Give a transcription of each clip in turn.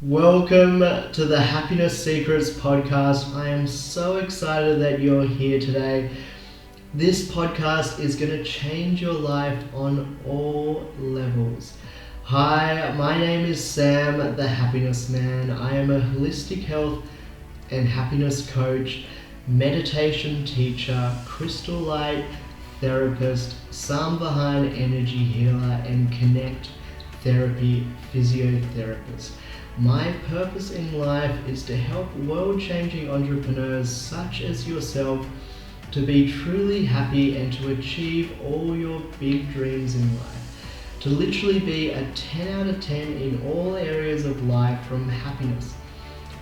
Welcome to the Happiness Secrets podcast. I am so excited that you're here today. This podcast is going to change your life on all levels. Hi, my name is Sam, the Happiness Man. I am a holistic health and happiness coach, meditation teacher, crystal light therapist, Samvahan energy healer, and connect therapy physiotherapist. My purpose in life is to help world-changing entrepreneurs such as yourself to be truly happy and to achieve all your big dreams in life. To literally be a 10 out of 10 in all areas of life, from happiness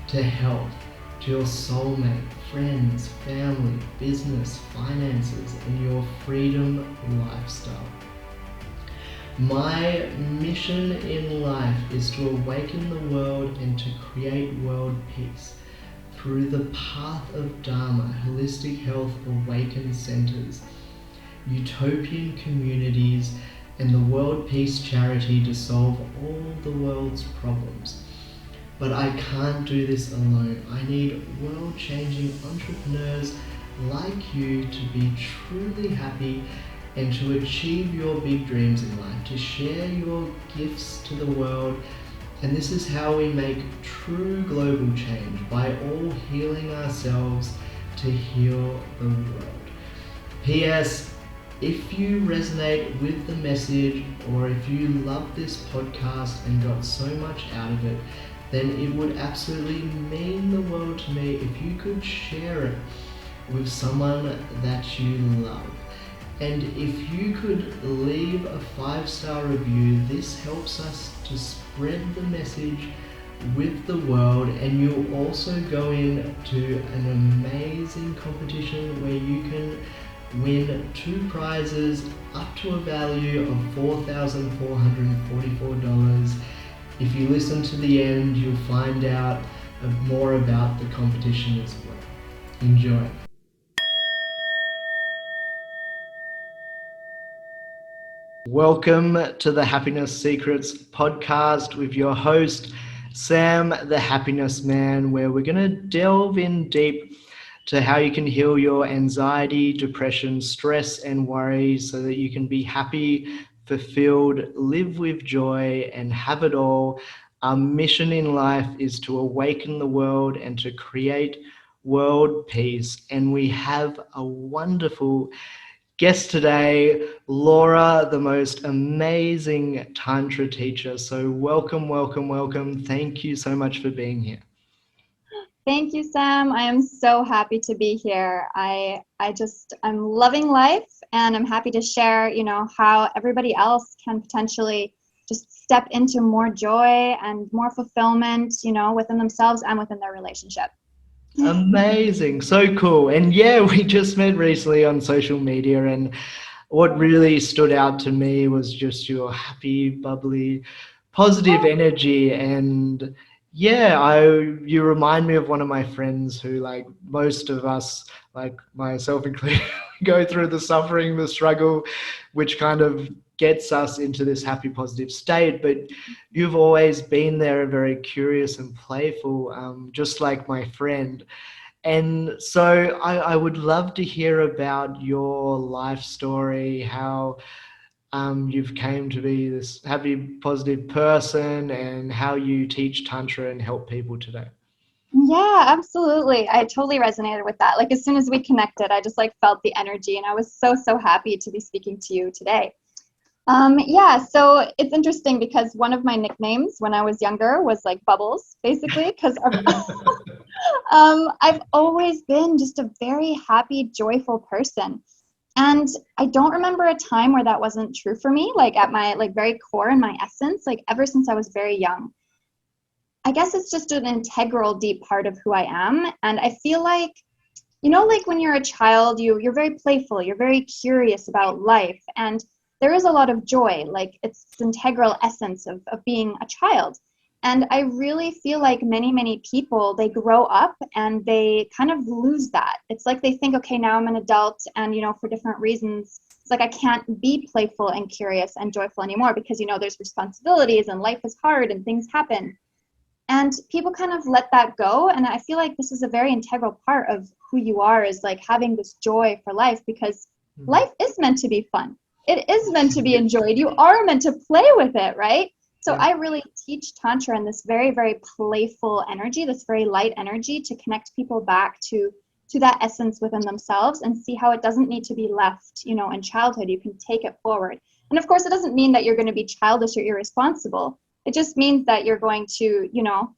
to health, to your soulmate, friends, family, business, finances, and your freedom lifestyle. My mission in life is to awaken the world and to create world peace through the Path of Dhamma, holistic health awaken centers, Utopian communities, and the World Peace Charity to solve all the world's problems. But I can't do this alone. I need world-changing entrepreneurs like you to be truly happy and to achieve your big dreams in life, to share your gifts to the world. And this is how we make true global change, by all healing ourselves to heal the world. P.S. If you resonate with the message, or if you love this podcast and got so much out of it, then it would absolutely mean the world to me if you could share it with someone that you love. And if you could leave a 5-star review, this helps us to spread the message with the world. And you'll also go into an amazing competition where you can win 2 prizes up to a value of $4,444. If you listen to the end, you'll find out more about the competition as well. Enjoy. Welcome to the Happiness Secrets podcast with your host, Sam, the Happiness Man, where we're going to delve in deep to how you can heal your anxiety, depression, stress, and worry so that you can be happy, fulfilled, live with joy, and have it all. Our mission in life is to awaken the world and to create world peace. And we have a wonderful guest today, Laura, the most amazing Tantra teacher. So welcome, welcome, welcome. Thank you so much for being here. Thank you, Sam. I am so happy to be here. I'm loving life, and I'm happy to share, how everybody else can potentially just step into more joy and more fulfillment, within themselves and within their relationship. Amazing. So cool. And yeah, we just met recently on social media, and what really stood out to me was just your happy, bubbly, positive energy. And yeah, you remind me of one of my friends who, like most of us, like myself included, go through the suffering, the struggle, which kind of gets us into this happy, positive state. But you've always been there, very curious and playful, just like my friend. And so I would love to hear about your life story, how you've came to be this happy, positive person, and how you teach Tantra and help people today. Yeah, absolutely. I totally resonated with that. Like, as soon as we connected, I just felt the energy, and I was so happy to be speaking to you today. So it's interesting because one of my nicknames when I was younger was Bubbles, basically, because I've always been just a very happy, joyful person. And I don't remember a time where that wasn't true for me, at my very core and my essence, ever since I was very young. I guess it's just an integral, deep part of who I am. And I feel when you're a child, you're very playful, you're very curious about life, and there is a lot of joy, it's the integral essence of being a child. And I really feel like many people, they grow up and they kind of lose that. It's like they think, okay, now I'm an adult, and, for different reasons, it's like I can't be playful and curious and joyful anymore because, there's responsibilities and life is hard and things happen. And people kind of let that go. And I feel like this is a very integral part of who you are, is like having this joy for life, because life is meant to be fun. It is meant to be enjoyed. You are meant to play with it, right? So I really teach Tantra in this very, very playful energy, this very light energy, to connect people back to that essence within themselves, and see how it doesn't need to be left, you know, in childhood. You can take it forward. And of course, it doesn't mean that you're going to be childish or irresponsible. It just means that you're going to, you know,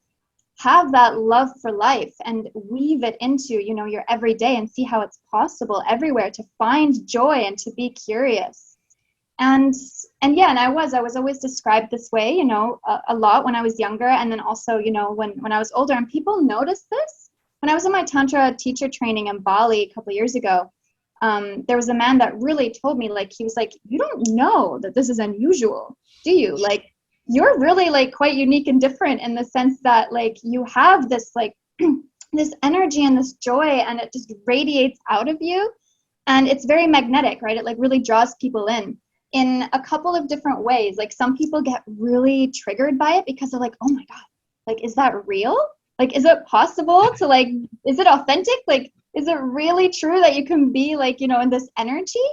have that love for life and weave it into, you know, your everyday, and see how it's possible everywhere to find joy and to be curious. And yeah, and I was always described this way, you know, a lot when I was younger, and then also, you know, when I was older. And people noticed this when I was in my Tantra teacher training in Bali a couple of years ago. There was a man that really told me, like, he was like, you don't know that this is unusual, do you? Like, you're really like quite unique and different in the sense that like you have this like this energy and this joy, and it just radiates out of you, and it's very magnetic, right? It like really draws people in a couple of different ways. Like, some people get really triggered by it because they're like, oh my God, like, is that real? Like, is it possible to like, is it authentic? Like, is it really true that you can be like, you know, in this energy?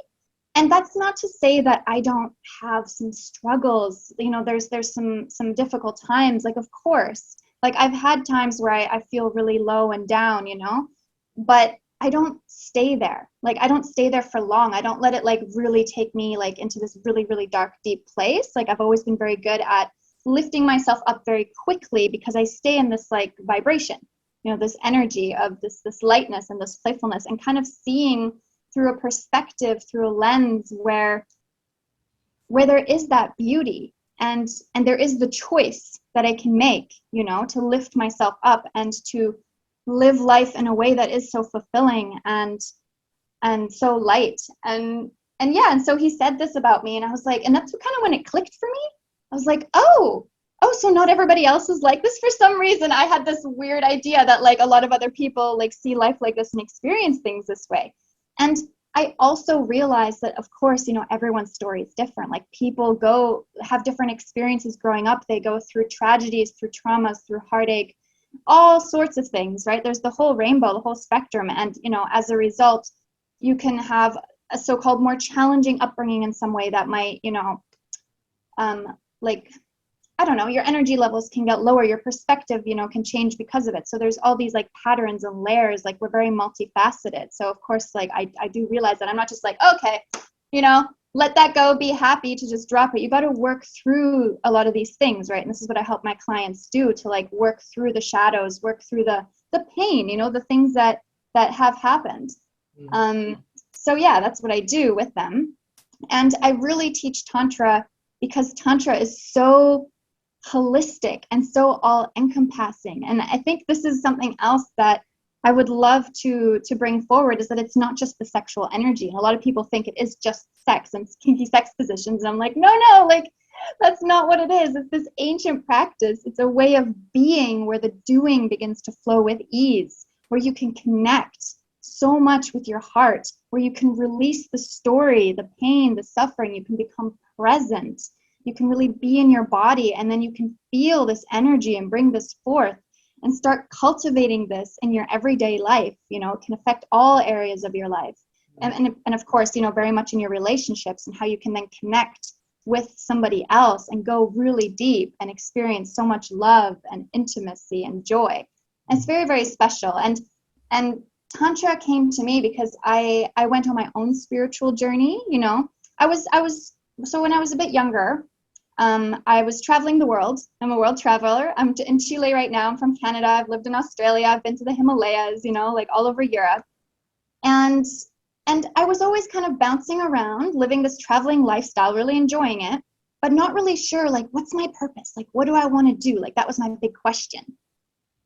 And that's not to say that I don't have some struggles. You know, there's some difficult times, like, of course, like I've had times where I feel really low and down, you know, but I don't stay there. Like, I don't stay there for long. I don't let it like really take me like into this really, really dark, deep place. Like, I've always been very good at lifting myself up very quickly, because I stay in this like vibration, you know, this energy of this lightness and this playfulness, and kind of seeing through a perspective, through a lens where there is that beauty, and there is the choice that I can make, you know, to lift myself up and to live life in a way that is so fulfilling and so light. And yeah, and so he said this about me, and I was like, and that's kind of when it clicked for me. I was like, oh, so not everybody else is like this. For some reason, I had this weird idea that like a lot of other people like see life like this and experience things this way. And I also realized that, of course, you know, everyone's story is different. Like, people have different experiences growing up. They go through tragedies, through traumas, through heartache, all sorts of things, right? There's the whole rainbow, the whole spectrum. And, you know, as a result, you can have a so-called more challenging upbringing in some way that might, you know, like, I don't know, your energy levels can get lower, your perspective, you know, can change because of it. So there's all these like patterns and layers, like we're very multifaceted. So of course, like I do realize that I'm not just like, okay, you know, let that go, be happy to just drop it. You got to work through a lot of these things, right? And this is what I help my clients do, to like work through the shadows, work through the pain, you know, the things that have happened. So yeah, that's what I do with them. And I really teach Tantra because Tantra is so holistic and so all-encompassing. And I think this is something else that I would love to bring forward, is that it's not just the sexual energy. And a lot of people think it is just sex and kinky sex positions. And I'm like, no, like, that's not what it is. It's this ancient practice. It's a way of being where the doing begins to flow with ease, where you can connect so much with your heart, where you can release the story, the pain, the suffering. You can become present. You can really be in your body, and then you can feel this energy and bring this forth and start cultivating this in your everyday life. You know, it can affect all areas of your life. And of course, you know, very much in your relationships, and how you can then connect with somebody else and go really deep and experience so much love and intimacy and joy. And it's very, very special. And Tantra came to me because I went on my own spiritual journey. You know, so when I was a bit younger, I was traveling the world. I'm a world traveler. I'm in Chile right now. I'm from Canada. I've lived in Australia. I've been to the Himalayas, you know, like all over Europe. And I was always kind of bouncing around, living this traveling lifestyle, really enjoying it, but not really sure, like, what's my purpose? Like, what do I want to do? Like, that was my big question.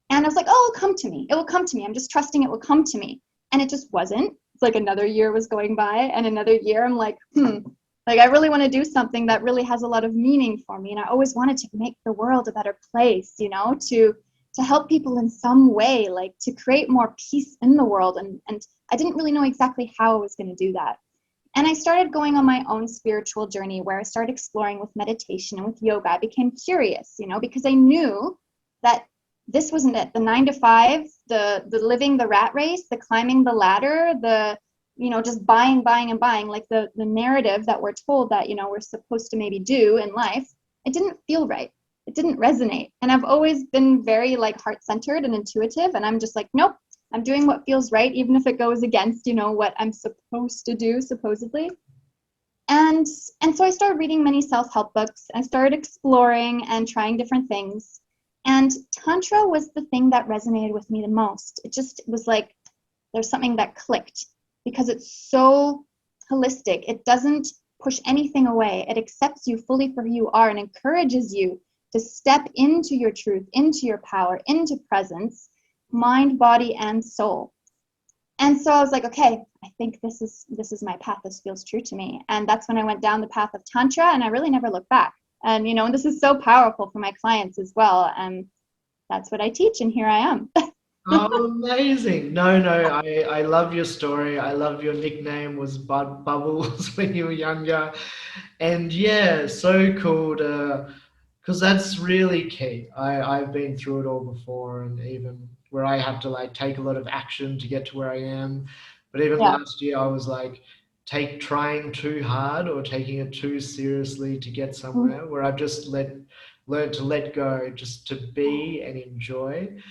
And I was like, oh, it'll come to me. It will come to me. I'm just trusting it will come to me. And it just wasn't. It's like another year was going by, and another year I'm like, like, I really want to do something that really has a lot of meaning for me. And I always wanted to make the world a better place, you know, to help people in some way, like to create more peace in the world. And I didn't really know exactly how I was going to do that. And I started going on my own spiritual journey, where I started exploring with meditation and with yoga. I became curious, you know, because I knew that this wasn't it. The 9 to 5, the living the rat race, the climbing the ladder, the, you know, just buying and buying, like the narrative that we're told that, you know, we're supposed to maybe do in life, it didn't feel right. It didn't resonate. And I've always been very like heart-centered and intuitive, and I'm just like, nope, I'm doing what feels right, even if it goes against, you know, what I'm supposed to do, supposedly. And so I started reading many self-help books. I started exploring and trying different things. And Tantra was the thing that resonated with me the most. It just was like, there's something that clicked because it's so holistic. It doesn't push anything away. It accepts you fully for who you are and encourages you to step into your truth, into your power, into presence, mind, body, and soul. And so I was like, okay, I think this is my path. This feels true to me. And that's when I went down the path of Tantra, and I really never looked back. And, you know, and this is so powerful for my clients as well. And that's what I teach, and here I am. Oh, amazing. No, I love your story. I love your nickname was Bubbles when you were younger. And yeah, so cool to, because that's really key. I've been through it all before, and even where I have to like take a lot of action to get to where I am. But even Yeah. last year, I was like trying too hard or taking it too seriously to get somewhere, where I've just learned to let go, just to be and enjoy and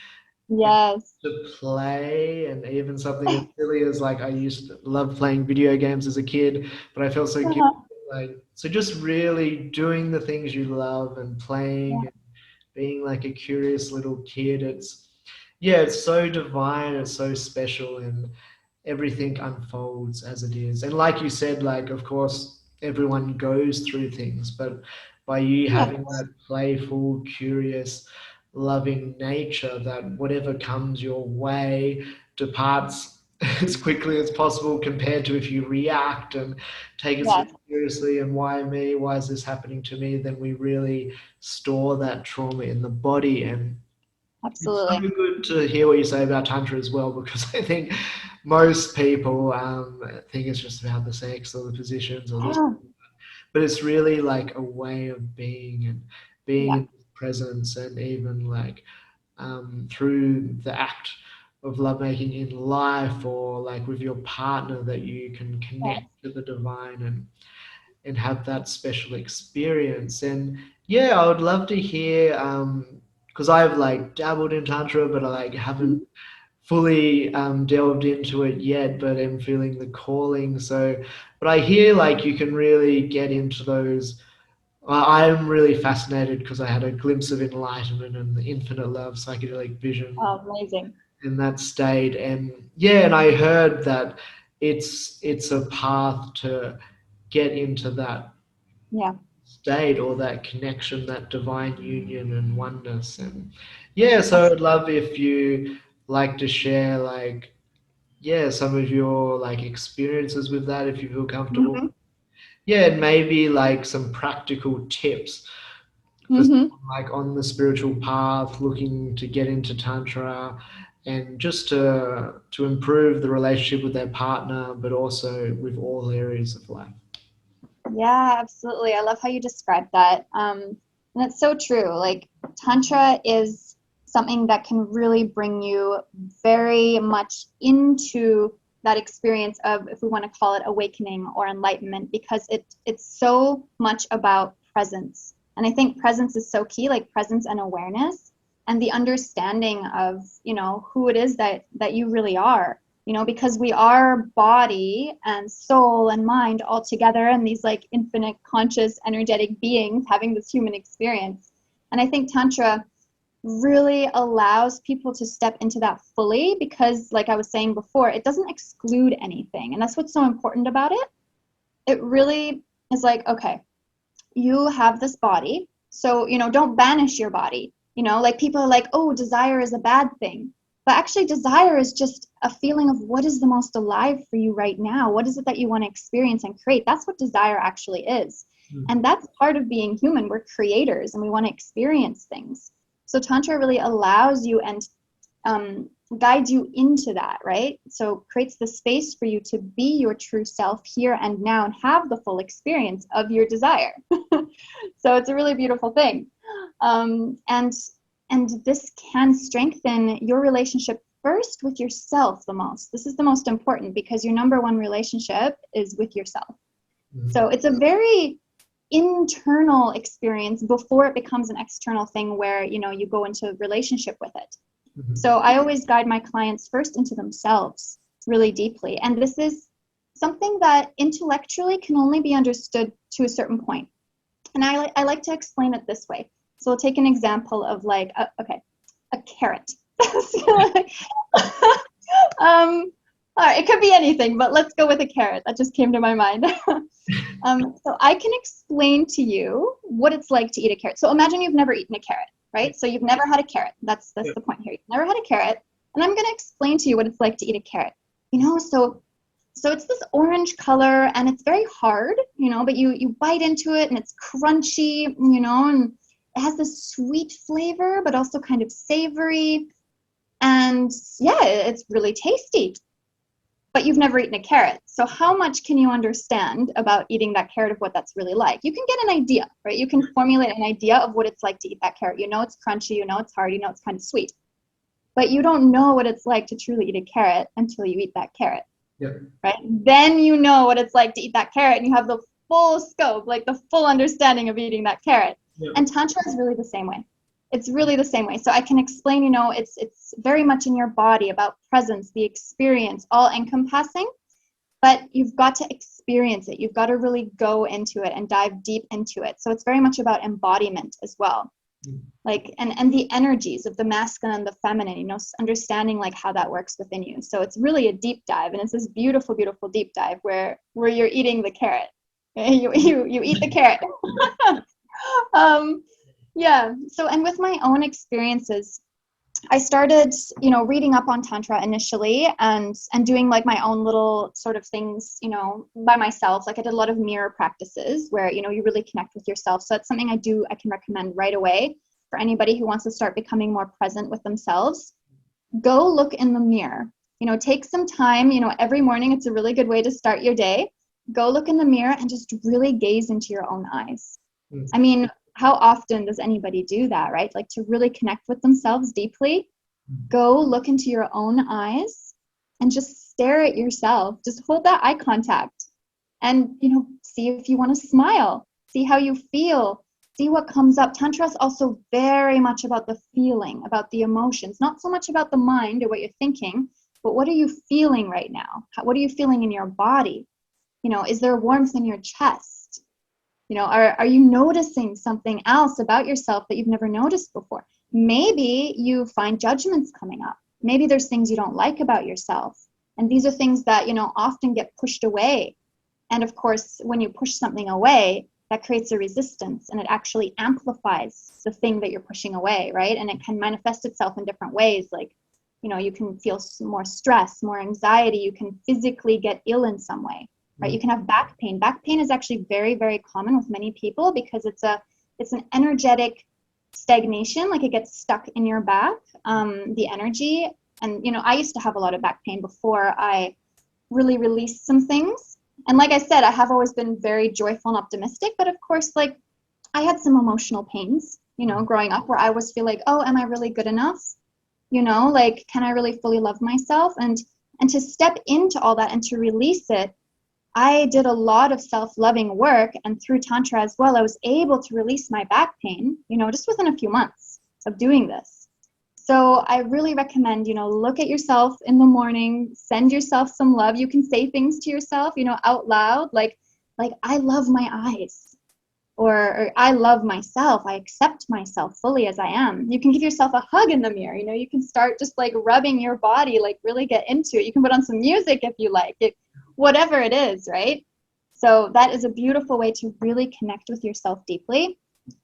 Yes. to play. And even something as silly as like I used to love playing video games as a kid, but I felt so guilty. Uh-huh. Like, so just really doing the things you love and Yeah. playing and being like a curious little kid. It's, yeah, it's so divine, it's so special, and everything unfolds as it is. And like you said, like of course everyone goes through things, but by you Yeah. having that playful, curious, loving nature, that whatever comes your way departs as quickly as possible, compared to if you react and take it so Yes. seriously and why me, why is this happening to me, then we really store that trauma in the body. And it's so Absolutely. good to hear what you say about Tantra as well, because I think most people think it's just about the sex or the positions or this, Yeah. but it's really like a way of being, and being Yeah. in presence, and even like through the act of lovemaking in life, or like with your partner, that you can connect Yes. to the divine and have that special experience. And yeah, I would love to hear, because I've like dabbled in Tantra, but I like haven't Mhm. fully delved into it yet, but am feeling the calling. So, but I hear like you can really get into those. I'm really fascinated because I had a glimpse of enlightenment and the infinite love, psychedelic vision Oh, amazing. in that state. And yeah, and I heard that it's a path to get into that Yeah. state, or that connection, that divine union and oneness. And yeah, so I'd Absolutely. love if you like to share like, yeah, some of your like experiences with that, if you feel comfortable. Mm-hmm. Yeah, and maybe like some practical tips for Mm-hmm. someone like on the spiritual path looking to get into Tantra, and just to improve the relationship with their partner, but also with all areas of life. Yeah, absolutely. I love how you described that. And it's so true. Like, Tantra is something that can really bring you very much into that experience of, if we want to call it awakening or enlightenment, because it's so much about presence. And I think presence is so key, like presence and awareness, and the understanding of, you know, who it is that you really are, you know, because we are body and soul and mind all together, and these like infinite conscious energetic beings having this human experience. And I think Tantra really allows people to step into that fully, because like I was saying before, it doesn't exclude anything, and that's what's so important about it. It really is like, okay, you have this body, so, you know, don't banish your body. You know, like people are like, oh, desire is a bad thing, but actually desire is just a feeling of what is the most alive for you right now. What is it that you want to experience and create? That's what desire actually is. And that's part of being human. We're creators and we want to experience things. So Tantra really allows you and guides you into that, right? So creates the space for you to be your true self here and now and have the full experience of your desire. So it's a really beautiful thing. And And this can strengthen your relationship first with yourself the most. This is the most important, because your number one relationship is with yourself. So it's a very internal experience before it becomes an external thing where, you know, you go into a relationship with it. So I always guide my clients first into themselves really deeply. And this is something that intellectually can only be understood to a certain point. And I like to explain it this way. So we'll take an example of like, a carrot. All right, it could be anything, but let's go with a carrot. That just came to my mind. So I can explain to you what it's like to eat a carrot. So imagine you've never eaten a carrot, right? So you've never had a carrot. That's the point here. You've never had a carrot. And I'm going to explain to you what it's like to eat a carrot. You know, so it's this orange color and it's very hard, you know, but you bite into it and it's crunchy, you know, and it has this sweet flavor, but also kind of savory. And yeah, it's really tasty. But you've never eaten a carrot. So how much can you understand about eating that carrot of what that's really like? You can get an idea, right? You can formulate an idea of what it's like to eat that carrot. You know it's crunchy, you know it's hard, you know it's kind of sweet. But you don't know what it's like to truly eat a carrot until you eat that carrot. Right? Then you know what it's like to eat that carrot and you have the full scope, like the full understanding of eating that carrot. And Tantra is really the same way. It's really the same way. So I can explain, you know, it's very much in your body, about presence, the experience, all encompassing, but you've got to experience it. You've got to really go into it and dive deep into it. So it's very much about embodiment as well. Like, and the energies of the masculine and the feminine, you know, understanding like how that works within you. So it's really a deep dive, and it's this beautiful, beautiful deep dive where you're eating the carrot. You eat the carrot. Yeah. So, and with my own experiences, I started, you know, reading up on Tantra initially and doing like my own little sort of things, you know, by myself. Like I did a lot of mirror practices where, you know, you really connect with yourself. So that's something I can recommend right away for anybody who wants to start becoming more present with themselves. Go look in the mirror, you know, take some time, you know, every morning. It's a really good way to start your day. Go look in the mirror and just really gaze into your own eyes. I mean, how often does anybody do that, right? Like to really connect with themselves deeply, go look into your own eyes and just stare at yourself. Just hold that eye contact and, you know, see if you want to smile, see how you feel, see what comes up. Tantra is also very much about the feeling, about the emotions, not so much about the mind or what you're thinking, but what are you feeling right now? What are you feeling in your body? You know, is there warmth in your chest? You know, are you noticing something else about yourself that you've never noticed before? Maybe you find judgments coming up. Maybe there's things you don't like about yourself. And these are things that, you know, often get pushed away. And of course, when you push something away, that creates a resistance and it actually amplifies the thing that you're pushing away, right? And it can manifest itself in different ways. Like, you know, you can feel more stress, more anxiety. You can physically get ill in some way. Right, you can have back pain. Back pain is actually very, very common with many people because it's an energetic stagnation, like it gets stuck in your back, the energy. And, you know, I used to have a lot of back pain before I really released some things. And like I said, I have always been very joyful and optimistic, but of course, like I had some emotional pains, you know, growing up where I always feel like, oh, am I really good enough? You know, like, can I really fully love myself? And to step into all that and to release it, I did a lot of self-loving work, and through Tantra as well, I was able to release my back pain, you know, just within a few months of doing this. So I really recommend, you know, look at yourself in the morning, send yourself some love. You can say things to yourself, you know, out loud, like I love my eyes, or I love myself. I accept myself fully as I am. You can give yourself a hug in the mirror. You know, you can start just like rubbing your body, like really get into it. You can put on some music if you like it. Whatever it is, right? So that is a beautiful way to really connect with yourself deeply.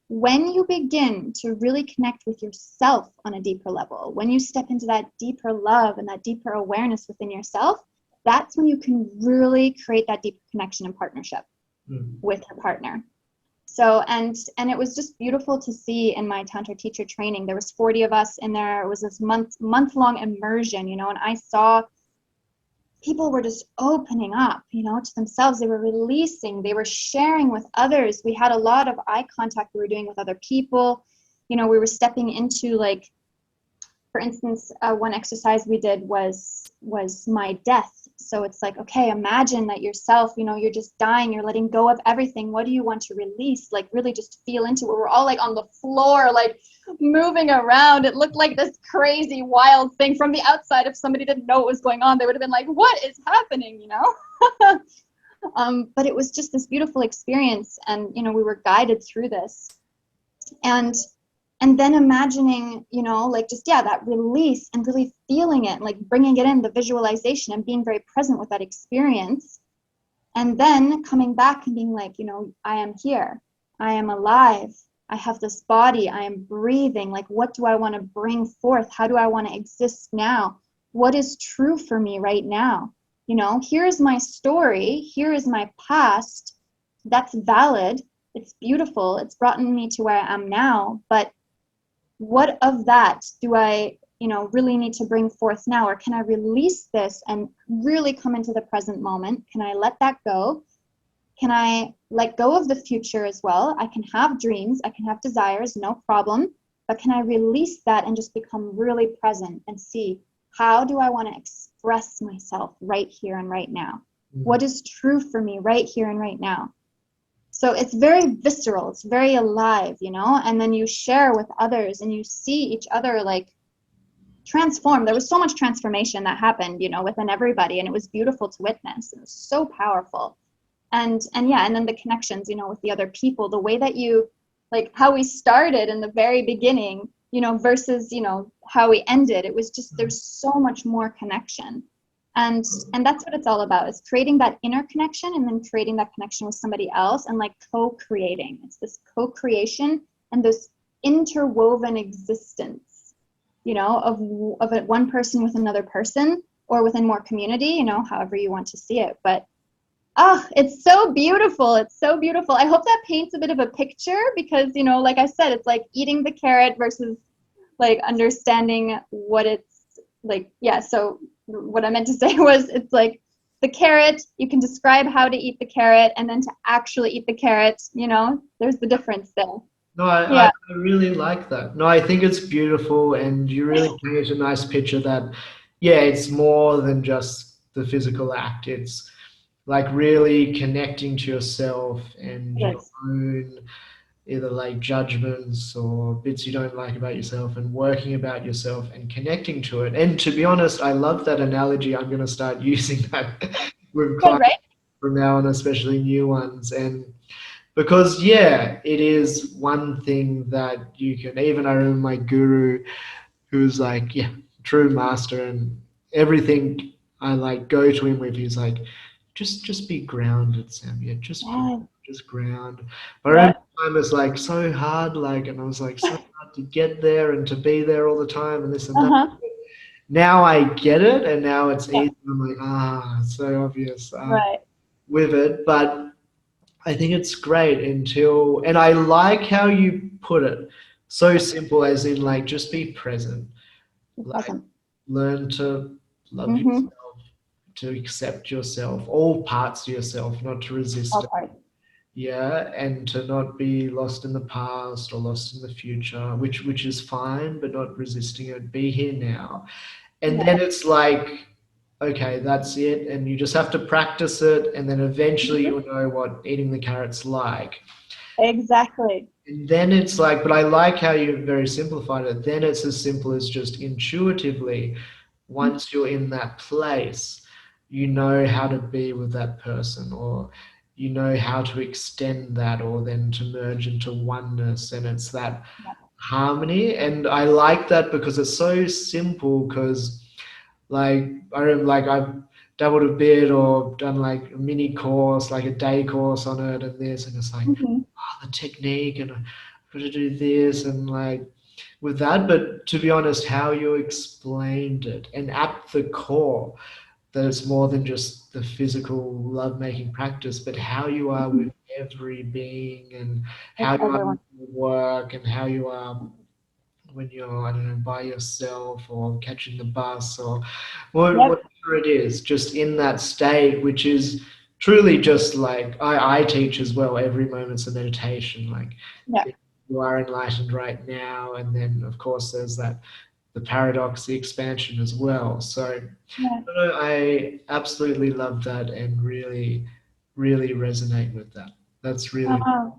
When you begin to really connect with yourself on a deeper level, when you step into that deeper love and that deeper awareness within yourself, that's when you can really create that deeper connection and partnership with your partner. So, and it was just beautiful to see in my Tantra teacher training. There was 40 of us in there. It was this month-long immersion, you know, and I saw people were just opening up, you know, to themselves. They were releasing, they were sharing with others. We had a lot of eye contact we were doing with other people. you know, we were stepping into, like, for instance, one exercise we did was my death. So it's like, okay, imagine that yourself, you know, you're just dying, you're letting go of everything. What do you want to release? Like, really just feel into it. We're all like on the floor, like moving around. It looked like this crazy, wild thing from the outside. If somebody didn't know what was going on, they would have been like, what is happening, you know? But it was just this beautiful experience. And, you know, we were guided through this. And then imagining, you know, like just, yeah, that release and really feeling it, like bringing it in, the visualization and being very present with that experience. And then coming back and being like, you know, I am here. I am alive. I have this body. I am breathing. Like, what do I want to bring forth? How do I want to exist now? What is true for me right now? You know, here's my story. Here is my past. That's valid. It's beautiful. It's brought me to where I am now. But what of that do I, you know, really need to bring forth now? Or can I release this and really come into the present moment? Can I let that go? Can I let go of the future as well? I can have dreams, I can have desires, no problem. But can I release that and just become really present and see, how do I want to express myself right here and right now? What is true for me right here and right now? So it's very visceral, it's very alive, you know, and then you share with others and you see each other like transform. There was so much transformation that happened, you know, within everybody, and it was beautiful to witness. It was so powerful. And yeah, and then the connections, you know, with the other people, the way that you, like how we started in the very beginning, you know, versus, you know, how we ended, it was just, there's so much more connection. And that's what it's all about, is creating that inner connection and then creating that connection with somebody else and like co-creating. It's this co-creation and this interwoven existence, you know, of it, one person with another person or within more community, you know, however you want to see it. But it's so beautiful. It's so beautiful. I hope that paints a bit of a picture because, you know, like I said, it's like eating the carrot versus like understanding what it's like. Yeah, so what I meant to say was, it's like the carrot, you can describe how to eat the carrot, and then to actually eat the carrot, you know, there's the difference there. No, Yeah. I really like that. No, I think it's beautiful, and you really paint a nice picture that, yeah, it's more than just the physical act. It's like really connecting to yourself and your Yes. own either like judgments or bits you don't like about yourself, and working about yourself and connecting to it. And to be honest, I love that analogy. I'm going to start using that with Good, clients right? from now on, especially new ones. And because, yeah, it is one thing that you can, even I remember my guru who's like, yeah, true master, and everything I like go to him with, he's like, just be grounded, Sam. Yeah, Yeah. just ground. But I Yeah. remember time was like so hard, like, and I was like so hard to get there and to be there all the time and this and that. Uh-huh. Now I get it, and now it's Yeah. easy. I'm like, it's so obvious Right. with it, but I think it's great until, and I like how you put it, so simple as in like just be present, Be like present. learn to love Mm-hmm. yourself, to accept yourself, all parts of yourself, not to resist All it. parts. Yeah, and to not be lost in the past or lost in the future, which is fine, but not resisting it. Be here now. And Yeah. then it's like, okay, that's it. And you just have to practice it. And then eventually Mhm. you'll know what eating the carrot's like. Exactly. And then it's like, but I like how you very simplified it. Then it's as simple as just intuitively, once you're in that place, you know how to be with that person, or you know how to extend that, or then to merge into oneness. And it's that Yeah. harmony. And I like that because it's so simple. Because like I remember, like I've dabbled a bit or done like a mini course, like a day course on it and this, and it's like, Mm-hmm. the technique, and I've got to do this, and like with that. But to be honest, how you explained it, and at the core, that it's more than just the physical lovemaking practice, but how you are Mm-hmm. with every being, and With how you are everyone. with your work, and how you are when you're, I don't know, by yourself or catching the bus or Yep. whatever it is, just in that state, which is truly just like I teach as well. Every moment's a meditation. Like Yeah. you are enlightened right now, and then of course there's that the paradox, the expansion as well. So Yeah. I absolutely love that and really, really resonate with that. That's really Oh,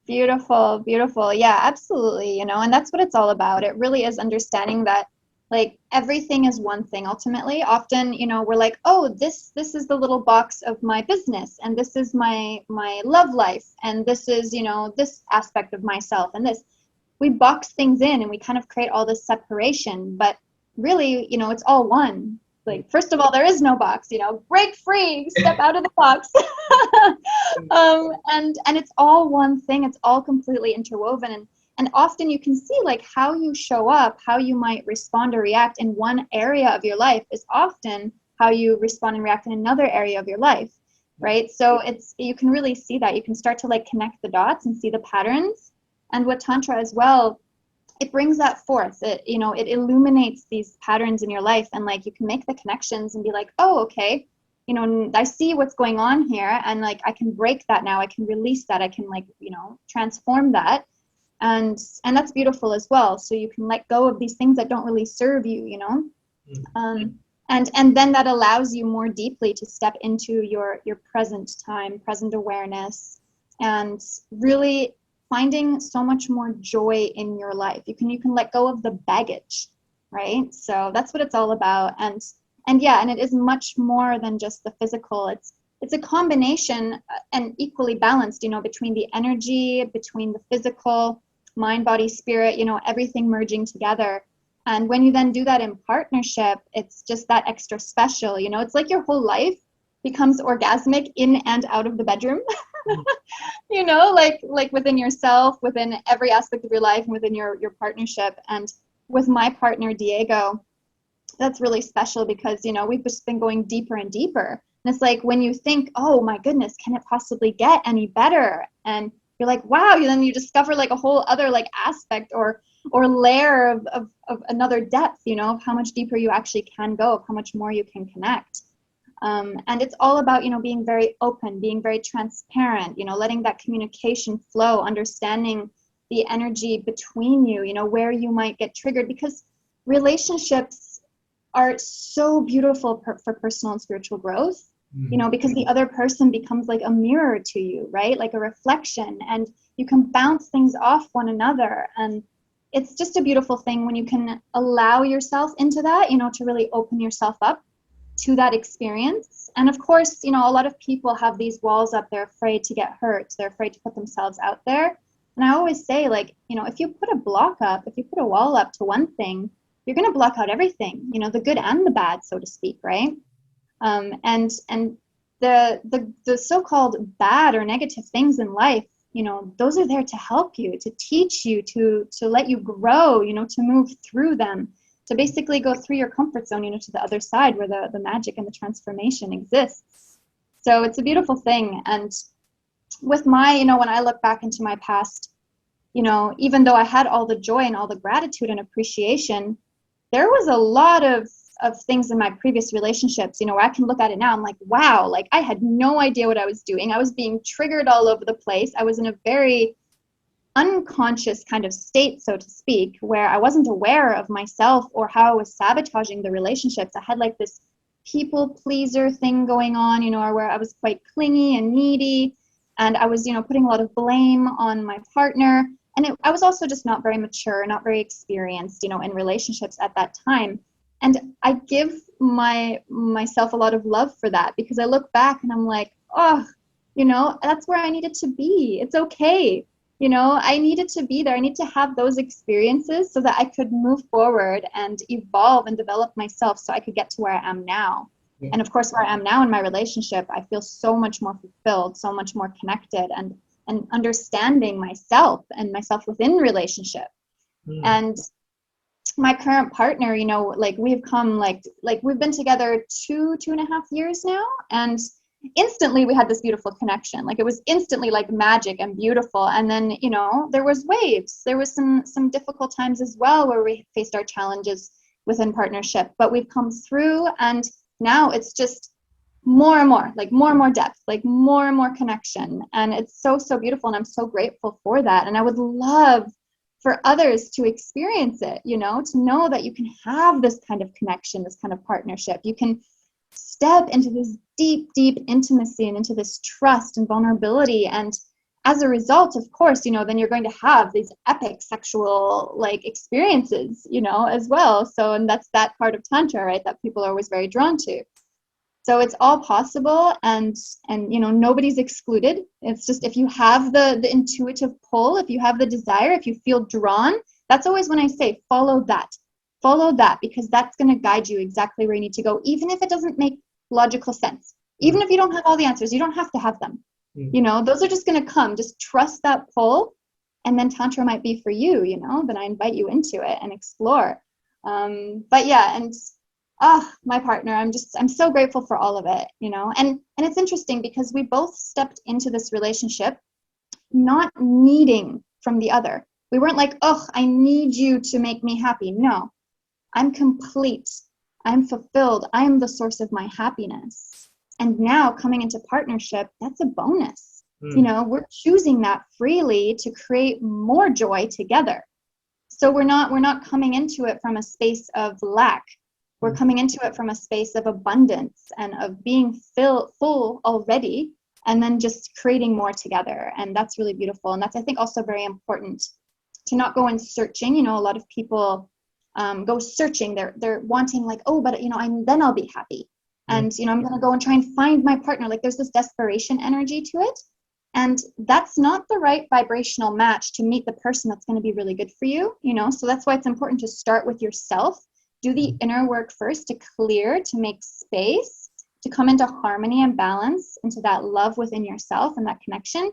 beautiful, beautiful. Yeah, absolutely. And that's what it's all about. It really is understanding that like everything is one thing ultimately. Often, we're like, oh, this is the little box of my business, and this is my love life, and this is, this aspect of myself, and this. We box things in and we kind of create all this separation, but really, it's all one. Like, first of all, there is no box, break free, step out of the box. And it's all one thing. It's all completely interwoven. And often you can see like how you show up, how you might respond or react in one area of your life is often how you respond and react in another area of your life, right? So you can really see that. You can start to like connect the dots and see the patterns. And with Tantra as well, it brings that forth. It illuminates these patterns in your life, and like you can make the connections and be like, oh, okay, I see what's going on here, and like I can break that now. I can release that. I can like, transform that. And that's beautiful as well. So you can let go of these things that don't really serve you, and then that allows you more deeply to step into your present time, present awareness, and really finding so much more joy in your life. You can let go of the baggage, right? So that's what it's all about. And yeah, and it is much more than just the physical. It's a combination and equally balanced, between the energy, between the physical, mind, body, spirit, everything merging together. And when you then do that in partnership, it's just that extra special. It's like your whole life becomes orgasmic in and out of the bedroom. Like within yourself, within every aspect of your life, and within your partnership. And with my partner Diego, that's really special because we've just been going deeper and deeper. And it's like when you think, oh my goodness, can it possibly get any better? And you're like, wow, then you discover like a whole other like aspect or layer of another depth, of how much deeper you actually can go, of how much more you can connect. And it's all about, being very open, being very transparent, letting that communication flow, understanding the energy between you, where you might get triggered, because relationships are so beautiful for personal and spiritual growth, because the other person becomes like a mirror to you, right? Like a reflection, and you can bounce things off one another. And it's just a beautiful thing when you can allow yourself into that, to really open yourself up to that experience. And of course, a lot of people have these walls up. They're afraid to get hurt. They're afraid to put themselves out there. And I always say, like, if you put a block up, if you put a wall up to one thing, you're going to block out everything, the good and the bad, so to speak, right? And the so-called bad or negative things in life, those are there to help you, to teach you, to let you grow, to move through them, to basically go through your comfort zone, to the other side where the magic and the transformation exists. So it's a beautiful thing. And with my, when I look back into my past, even though I had all the joy and all the gratitude and appreciation, there was a lot of things in my previous relationships, where I can look at it now. I'm like, wow, like I had no idea what I was doing. I was being triggered all over the place. I was in a very unconscious kind of state, so to speak, where I wasn't aware of myself or how I was sabotaging the relationships. I had like this people pleaser thing going on, or where I was quite clingy and needy, and I was, putting a lot of blame on my partner. And I was also just not very mature, not very experienced, in relationships at that time. And I give myself a lot of love for that, because I look back and I'm like, oh, that's where I needed to be. It's okay. I needed to be there. I need to have those experiences so that I could move forward and evolve and develop myself so I could get to where I am now. Yeah. And of course, where I am now in my relationship, I feel so much more fulfilled, so much more connected, and understanding myself and myself within relationship. And my current partner, like we've come like we've been together 2.5 years now, and instantly we had this beautiful connection. Like it was instantly like magic and beautiful. And then, there was waves. There was some difficult times as well where we faced our challenges within partnership, but we've come through, and now it's just more and more, like more and more depth, like more and more connection. And it's so, so beautiful. And I'm so grateful for that. And I would love for others to experience it, you know, to know that you can have this kind of connection, this kind of partnership. You can step into this deep, deep intimacy and into this trust and vulnerability. And as a result, of course, you know, then you're going to have these epic sexual like experiences, you know, as well. So, and that's that part of Tantra, right, that people are always very drawn to. So it's all possible, and you know, nobody's excluded. It's just if you have the intuitive pull, if you have the desire, if you feel drawn, that's always when I say follow that, because that's going to guide you exactly where you need to go, even if it doesn't make logical sense, even if you don't have all the answers. You don't have to have them. You know, those are just going to come. Just trust that pull, and then Tantra might be for you. You know, then I invite you into it and explore. But yeah, and my partner, I'm so grateful for all of it, you know. And it's interesting because we both stepped into this relationship not needing from the other. We weren't like, oh, I need you to make me happy. No, I'm complete. I'm fulfilled. I'm the source of my happiness. And now coming into partnership, that's a bonus. You know, we're choosing that freely to create more joy together. So we're not coming into it from a space of lack. We're coming into it from a space of abundance and of being full already, and then just creating more together. And that's really beautiful. And that's, I think, also very important to not go in searching. You know, a lot of people go searching. They're wanting like, oh, but you know, then I'll be happy. And you know, I'm going to go and try and find my partner. Like there's this desperation energy to it. And that's not the right vibrational match to meet the person that's going to be really good for you. You know, so that's why it's important to start with yourself. Do the inner work first to clear, to make space, to come into harmony and balance, into that love within yourself and that connection.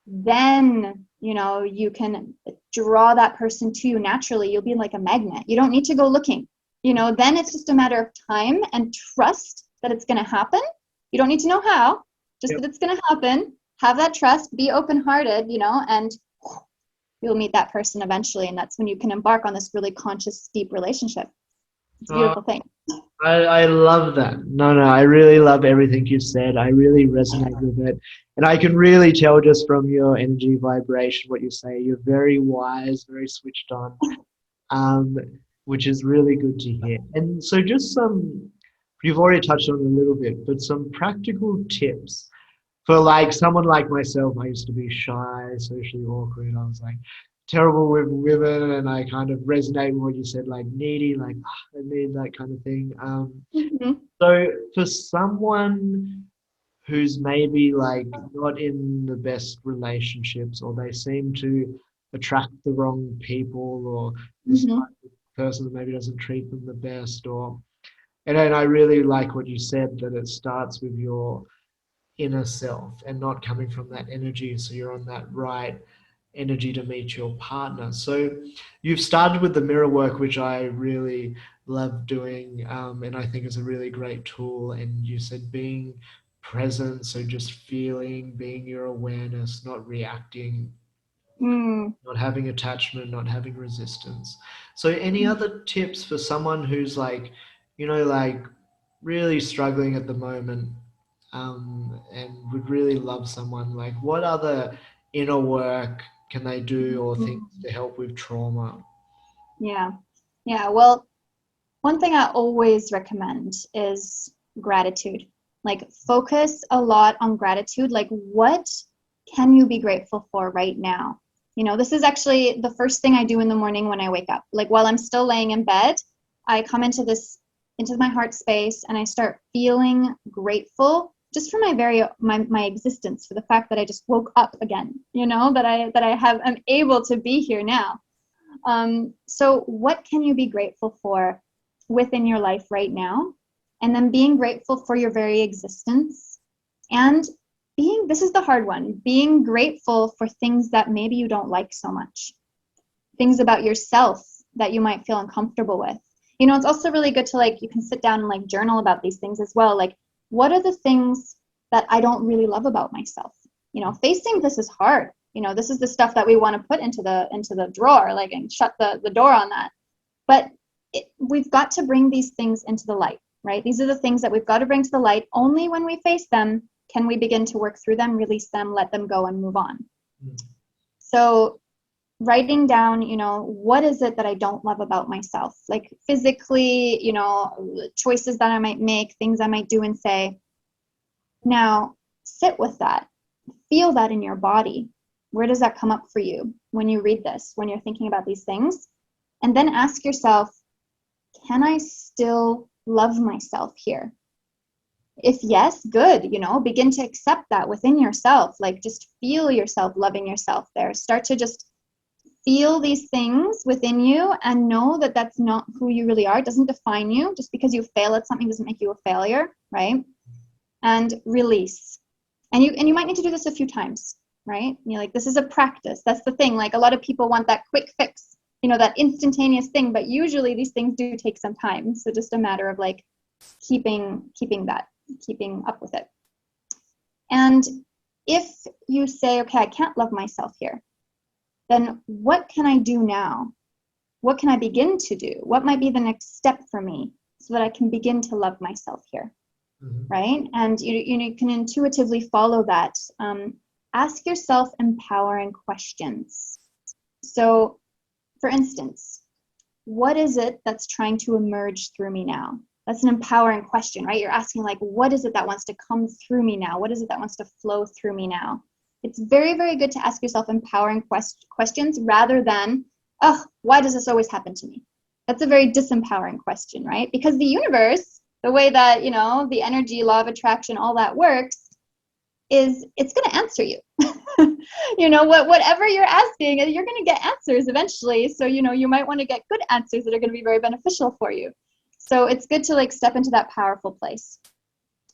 Then, you know, you can draw that person to you naturally. You'll be like a magnet. You don't need to go looking. You know, then it's just a matter of time and trust that it's going to happen. You don't need to know how, just that it's going to happen. Have that trust, be open-hearted, you know, and you'll meet that person eventually, and that's when you can embark on this really conscious, deep relationship. It's a beautiful thing. I love that. No, I really love everything you said. I really resonate with it. And I can really tell just from your energy vibration, what you say. You're very wise, very switched on, which is really good to hear. And so just you've already touched on it a little bit, but some practical tips for like someone like myself. I used to be shy, socially awkward. I was like terrible with women, and I kind of resonate with what you said, like needy, like I need that kind of thing. So for someone who's maybe like not in the best relationships, or they seem to attract the wrong people, or this person that maybe doesn't treat them the best, and I really like what you said, that it starts with your inner self and not coming from that energy, so you're on that right energy to meet your partner. So you've started with the mirror work, which I really love doing, and I think is a really great tool. And you said being present, so just feeling, being your awareness, not reacting, not having attachment, not having resistance. So any other tips for someone who's like, you know, like really struggling at the moment, and would really love someone? Like what other inner work can they do, or things to help with trauma? Yeah. Well, one thing I always recommend is gratitude. Like focus a lot on gratitude. Like what can you be grateful for right now? You know, this is actually the first thing I do in the morning when I wake up. Like while I'm still laying in bed, I come into my heart space, and I start feeling grateful just for my existence, for the fact that I just woke up again, you know, I'm able to be here now. So what can you be grateful for within your life right now? And then being grateful for your very existence, and this is the hard one, being grateful for things that maybe you don't like so much, things about yourself that you might feel uncomfortable with. You know, it's also really good to you can sit down and journal about these things as well. Like, what are the things that I don't really love about myself? You know, facing this is hard. You know, this is the stuff that we want to put into the drawer, and shut the door on that. But we've got to bring these things into the light, right? These are the things that we've got to bring to the light. Only when we face them can we begin to work through them, release them, let them go, and move on. So writing down, what is it that I don't love about myself? Like physically, choices that I might make, things I might do and say. Now, sit with that. Feel that in your body. Where does that come up for you when you read this, when you're thinking about these things? And then ask yourself, can I still love myself here? If yes, good, begin to accept that within yourself. Like just feel yourself loving yourself there. Start to just feel these things within you and know that that's not who you really are. It doesn't define you. Just because you fail at something doesn't make you a failure, right? And release. And you might need to do this a few times, right? You're like, this is a practice. That's the thing. Like a lot of people want that quick fix, that instantaneous thing, but usually these things do take some time. So just a matter of like keeping up with it. And if you say, okay, I can't love myself here, then what can I do now? What can I begin to do? What might be the next step for me so that I can begin to love myself here? Mm-hmm. Right? And you can intuitively follow that. Ask yourself empowering questions. So, for instance, what is it that's trying to emerge through me now? That's an empowering question, right? You're asking like, what is it that wants to come through me now? What is it that wants to flow through me now? It's very, very good to ask yourself empowering questions rather than, oh, why does this always happen to me? That's a very disempowering question, right? Because the universe, the way that, the energy, law of attraction, all that works, is it's going to answer you. Whatever you're asking, you're going to get answers eventually. So, you might want to get good answers that are going to be very beneficial for you. So it's good to like step into that powerful place.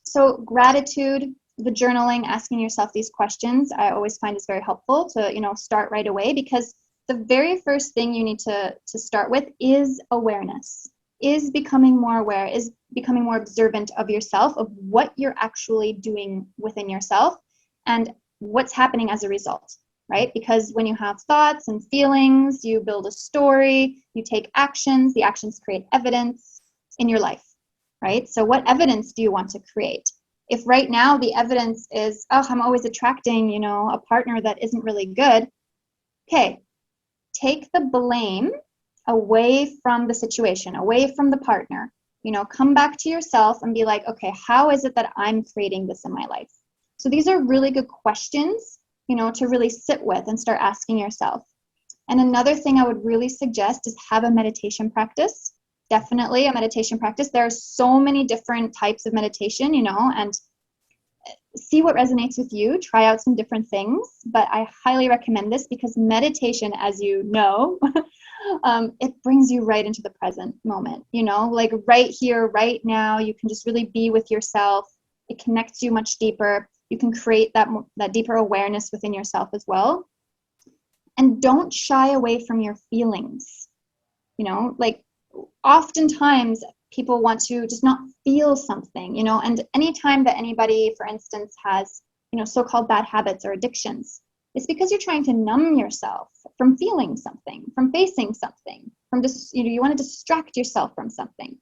So gratitude, the journaling, asking yourself these questions, I always find is very helpful to, start right away, because the very first thing you need to start with is awareness, is becoming more aware, is becoming more observant of yourself, of what you're actually doing within yourself and what's happening as a result, right? Because when you have thoughts and feelings, you build a story, you take actions, the actions create evidence in your life, right? So what evidence do you want to create? If right now the evidence is, oh, I'm always attracting, a partner that isn't really good, okay, take the blame away from the situation, away from the partner, come back to yourself and be like, okay, how is it that I'm creating this in my life? So these are really good questions, to really sit with and start asking yourself. And another thing I would really suggest is have a meditation practice. Definitely a meditation practice. There are so many different types of meditation, and see what resonates with you. Try out some different things, but I highly recommend this because meditation, as you know, it brings you right into the present moment, like right here, right now. You can just really be with yourself. It connects you much deeper. You can create that deeper awareness within yourself as well. And don't shy away from your feelings. Like oftentimes people want to just not feel something, and anytime that anybody, for instance, has, so-called bad habits or addictions, it's because you're trying to numb yourself from feeling something, from facing something, from just, you want to distract yourself from something.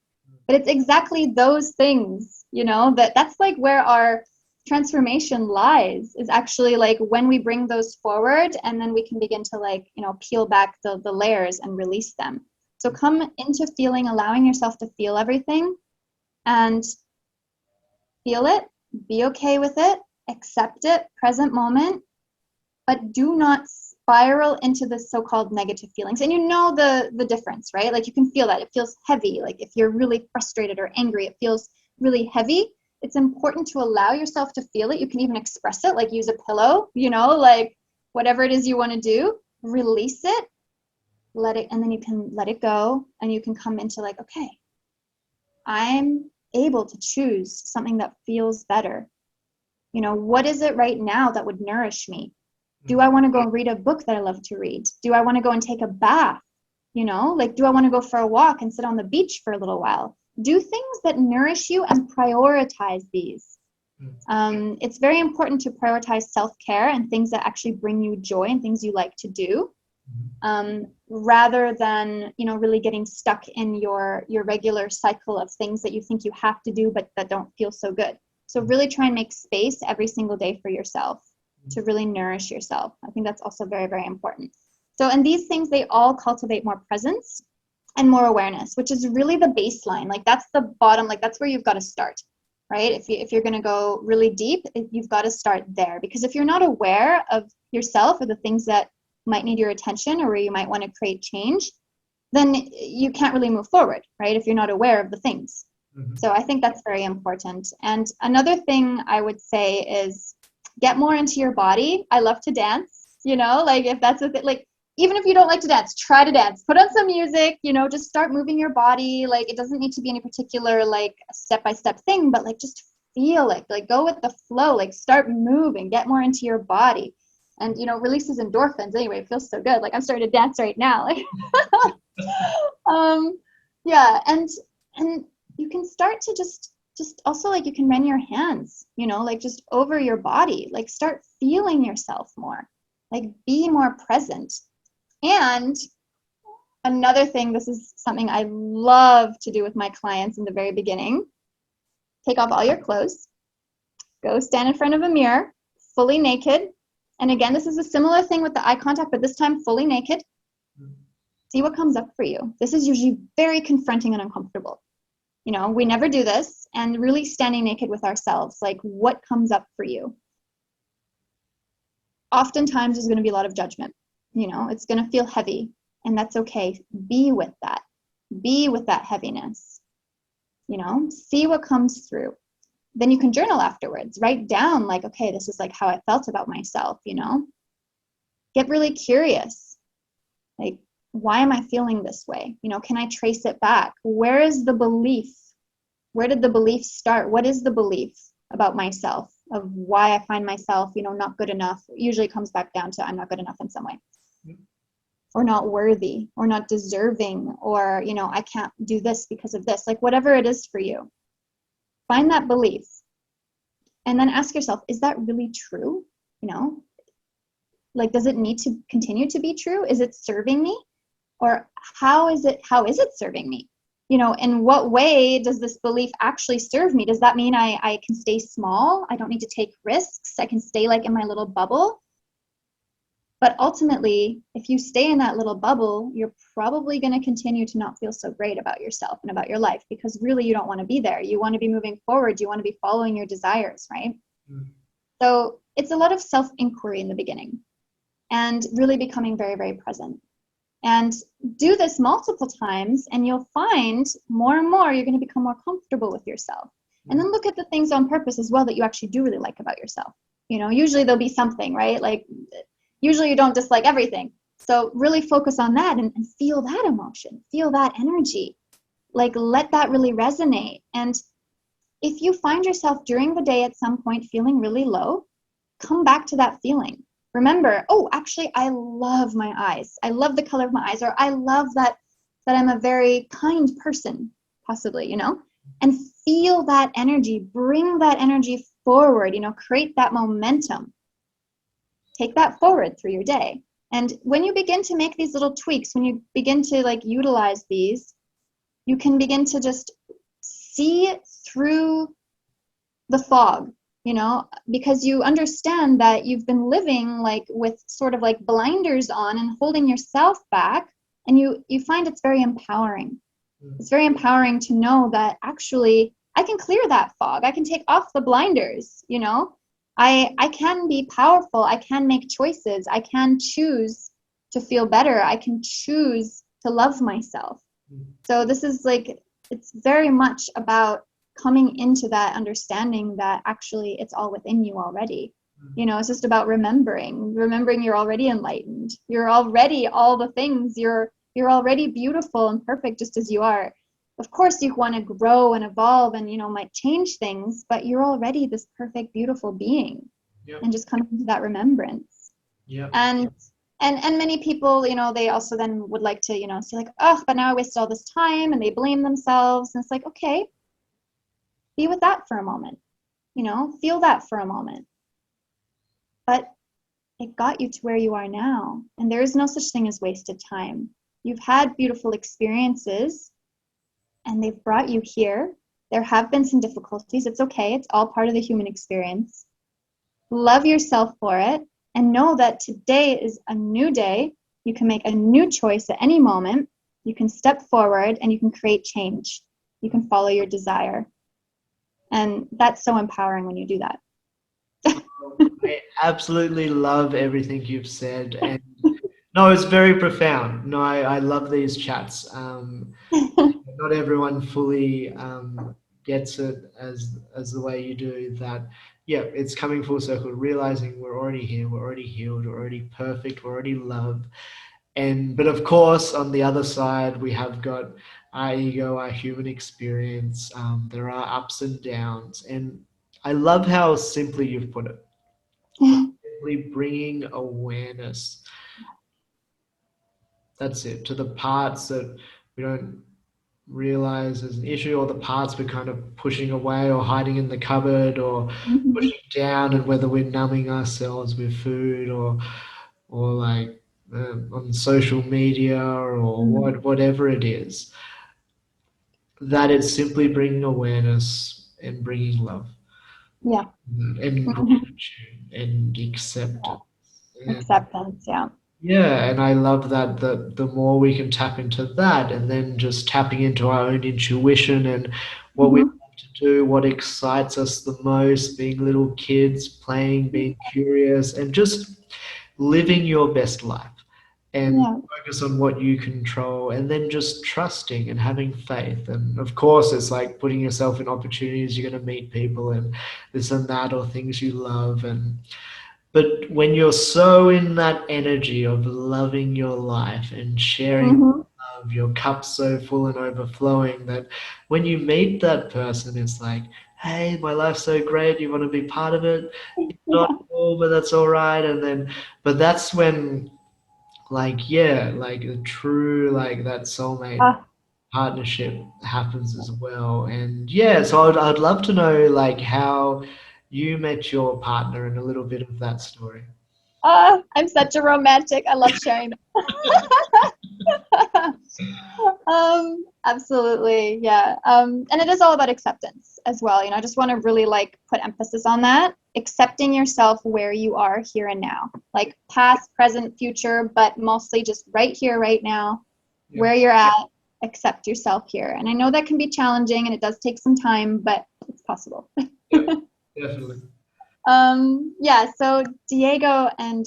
But it's exactly those things, that's like where our transformation lies, is actually like when we bring those forward, and then we can begin to like, peel back the layers and release them. So come into feeling, allowing yourself to feel everything and feel it, be okay with it, accept it, present moment, but do not spiral into the so-called negative feelings. And the difference, right? Like you can feel that. It feels heavy. Like if you're really frustrated or angry, it feels really heavy. It's important to allow yourself to feel it. You can even express it, like use a pillow, like whatever it is you want to do, release it. Let it, and then you can let it go, and you can come into like, okay, I'm able to choose something that feels better. What is it right now that would nourish me? Do I want to go and read a book that I love to read? Do I want to go and take a bath? Like, do I want to go for a walk and sit on the beach for a little while? Do things that nourish you and prioritize these. It's very important to prioritize self-care and things that actually bring you joy and things you like to do. Rather than, really getting stuck in your regular cycle of things that you think you have to do, but that don't feel so good. So really try and make space every single day for yourself to really nourish yourself. I think that's also very, very important. So, and these things, they all cultivate more presence and more awareness, which is really the baseline. Like that's the bottom, like that's where you've got to start, right? If you're going to go really deep, you've got to start there, because if you're not aware of yourself or the things that might need your attention or where you might want to create change, then you can't really move forward, right? If you're not aware of the things. So I think that's very important. And another thing I would say is get more into your body. I love to dance, you know, like if that's a thing, like even if you don't like to dance, try to dance, put on some music, you know, just start moving your body. Like it doesn't need to be any particular like step-by-step thing, but like just feel it, like go with the flow, like start moving, get more into your body. And, you know, releases endorphins. Anyway, it feels so good. Like I'm starting to dance right now. Like, yeah. And you can start to just also like you can run your hands, you know, like just over your body, like start feeling yourself more, like be more present. And another thing, this is something I love to do with my clients in the very beginning, take off all your clothes, go stand in front of a mirror, fully naked. And again, this is a similar thing with the eye contact, but this time fully naked. See what comes up for you. This is usually very confronting and uncomfortable. You know, we never do this, and really standing naked with ourselves, like what comes up for you? Oftentimes there's going to be a lot of judgment. You know, it's going to feel heavy, and that's okay. Be with that. Be with that heaviness. You know, see what comes through. Then you can journal afterwards. Write down like, okay, this is like how I felt about myself, you know. Get really curious. Like, why am I feeling this way? You know, can I trace it back? Where is the belief? Where did the belief start? What is the belief about myself of why I find myself, you know, not good enough? It usually comes back down to I'm not good enough in some way. Or not worthy, or not deserving, or, you know, I can't do this because of this. Like whatever it is for you. Find that belief. And then ask yourself, is that really true? You know, like, does it need to continue to be true? Is it serving me? Or how is it serving me? You know, in what way does this belief actually serve me? Does that mean I can stay small? I don't need to take risks. I can stay like in my little bubble. But ultimately, if you stay in that little bubble, you're probably going to continue to not feel so great about yourself and about your life, because really you don't want to be there. You want to be moving forward. You want to be following your desires, right? So it's a lot of self-inquiry in the beginning and really becoming very, very present. And do this multiple times, and you'll find more and more you're going to become more comfortable with yourself. And then look at the things on purpose as well that you actually do really like about yourself. You know, usually there'll be something, right? Like usually you don't dislike everything. So really focus on that and feel that emotion, feel that energy. Like let that really resonate. And if you find yourself during the day at some point feeling really low, come back to that feeling. Remember, oh, actually, I love my eyes. I love the color of my eyes, or I love that I'm a very kind person, possibly, you know, and feel that energy, bring that energy forward, you know, create that momentum. Take that forward through your day. And when you begin to make these little tweaks, when you begin to like utilize these, you can begin to just see through the fog, you know, because you understand that you've been living like with sort of like blinders on and holding yourself back. And you find it's very empowering. It's very empowering to know that actually I can clear that fog. I can take off the blinders, you know. I can be powerful. I can make choices. I can choose to feel better. I can choose to love myself. So this is like, it's very much about coming into that understanding that actually it's all within you already. You know, it's just about remembering you're already enlightened. You're already all the things. You're already beautiful and perfect just as you are. Of course, you want to grow and evolve and, you know, might change things, but you're already this perfect, beautiful being. Yep. And just come into that remembrance. Yep. And many people, you know, they also then would like to, you know, say like, oh, but now I wasted all this time, and they blame themselves. And it's like, okay, be with that for a moment, you know, feel that for a moment. But it got you to where you are now. And there is no such thing as wasted time. You've had beautiful experiences, and they've brought you here. There have been some difficulties. It's okay. It's all part of the human experience. Love yourself for it, and know that today is a new day. You can make a new choice at any moment. You can step forward and you can create change. You can follow your desire. And that's so empowering when you do that. I absolutely love everything you've said. And no, it's very profound. No, I love these chats. Not everyone fully gets it as the way you do that. Yeah, it's coming full circle, realizing we're already here, we're already healed, we're already perfect, we're already loved. But of course, on the other side, we have got our ego, our human experience. There are ups and downs, and I love how simply you've put it. Simply bringing awareness. That's it, to the parts that we don't realize as an issue, or the parts we're kind of pushing away or hiding in the cupboard or Mhm. pushing down, and whether we're numbing ourselves with food or like on social media or whatever it is, that it's simply bringing awareness and bringing love Yeah. and Mhm. gratitude and acceptance. And Acceptance. Yeah. yeah, and I love that the more we can tap into that, and then just tapping into our own intuition and what we Mhm. love to do, what excites us the most, being little kids, playing, being curious, and just living your best life and Yeah. focus on what you control, and then just trusting and having faith. And of course, it's like putting yourself in opportunities. You're going to meet people and this and that, or things you love. But when you're so in that energy of loving your life and sharing Mhm. love, your cup's so full and overflowing that when you meet that person, it's like, hey, my life's so great. You want to be part of it? It's not Yeah. cool, but that's all right. But that's when, like, yeah, like a true, like that soulmate Ah, partnership happens as well. And yeah, so I'd love to know like how you met your partner and a little bit of that story. I'm such a romantic. I love sharing. Absolutely, yeah. And it is all about acceptance as well. I just want to really like put emphasis on that. Accepting yourself where you are here and now, like past, present, future, but mostly just right here, right now, Yeah, where you're at. Accept yourself here. And I know that can be challenging and it does take some time, but it's possible. yeah, definitely. Yeah, so Diego and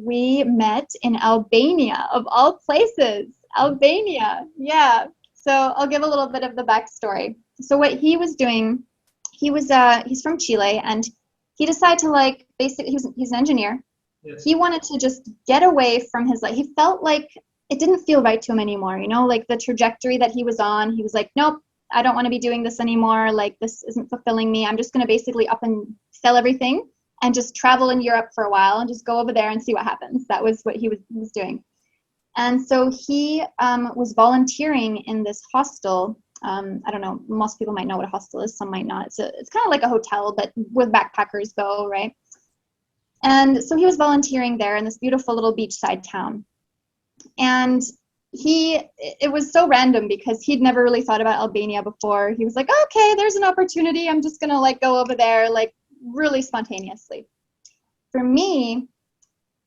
we met in Albania, of all places. Albania, yeah. So I'll give a little bit of the backstory. So what he was doing, he's from Chile, and he decided to like basically he's an engineer. Yes. He wanted to just get away from his life. He felt like it didn't feel right to him anymore, like the trajectory that he was on. He was like, nope, I don't want to be doing this anymore. Like, this isn't fulfilling me. I'm just going to basically up and sell everything and just travel in Europe for a while and just go over there and see what happens. That was what he was doing. And so he was volunteering in this hostel. I don't know, most people might know what a hostel is, some might not. It's kind of like a hotel, but where backpackers go, right? And so he was volunteering there in this beautiful little beachside town. And it was so random because he'd never really thought about Albania before. He was like, okay, there's an opportunity. I'm just going to like go over there, like really spontaneously. For me,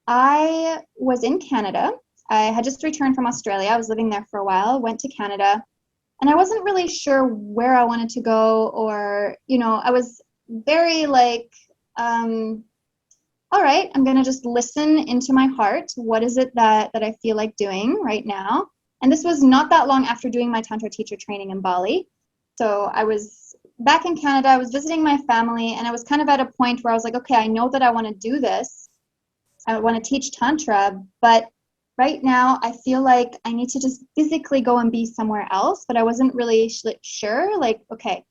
I was in Canada. I had just returned from Australia. I was living there for a while, went to Canada, and I wasn't really sure where I wanted to go, or, I was very like, all right, I'm going to just listen into my heart. What is it that I feel like doing right now? And this was not that long after doing my Tantra teacher training in Bali. So I was back in Canada, I was visiting my family, and I was kind of at a point where I was like, okay, I know that I want to do this. I want to teach Tantra, but right now I feel like I need to just physically go and be somewhere else, but I wasn't really sure, like, okay,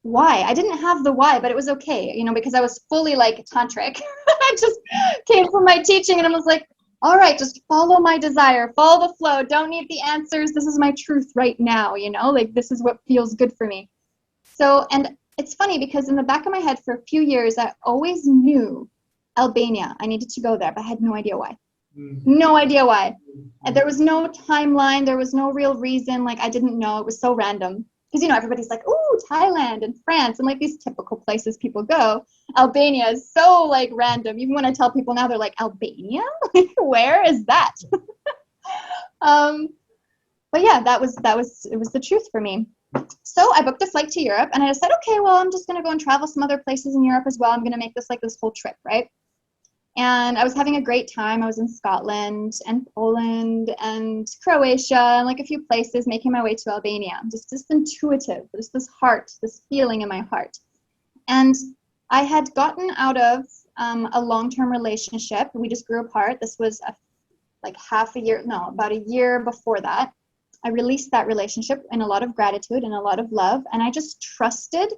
why? I didn't have the why, but it was okay, because I was fully like tantric. I just came from my teaching and I was like, all right, just follow my desire, follow the flow, don't need the answers. This is my truth right now, like this is what feels good for me. So, and it's funny because in the back of my head for a few years, I always knew Albania. I needed to go there, but I had no idea why. No idea why. And there was no timeline. There was no real reason. Like, I didn't know. It was so random. Because, everybody's like, ooh, Thailand and France and like these typical places people go. Albania is so like random. Even when I tell people now, they're like, Albania? Where is that? um, but yeah, it was the truth for me. So I booked a flight to Europe, and I just said, okay, well, I'm just gonna go and travel some other places in Europe as well. I'm gonna make this like this whole trip, right? And I was having a great time. I was in Scotland and Poland and Croatia and like a few places, making my way to Albania. Just intuitive, just this heart, this feeling in my heart. And I had gotten out of a long-term relationship. We just grew apart. This was like half a year, no, about a year before that. I released that relationship in a lot of gratitude and a lot of love. And I just trusted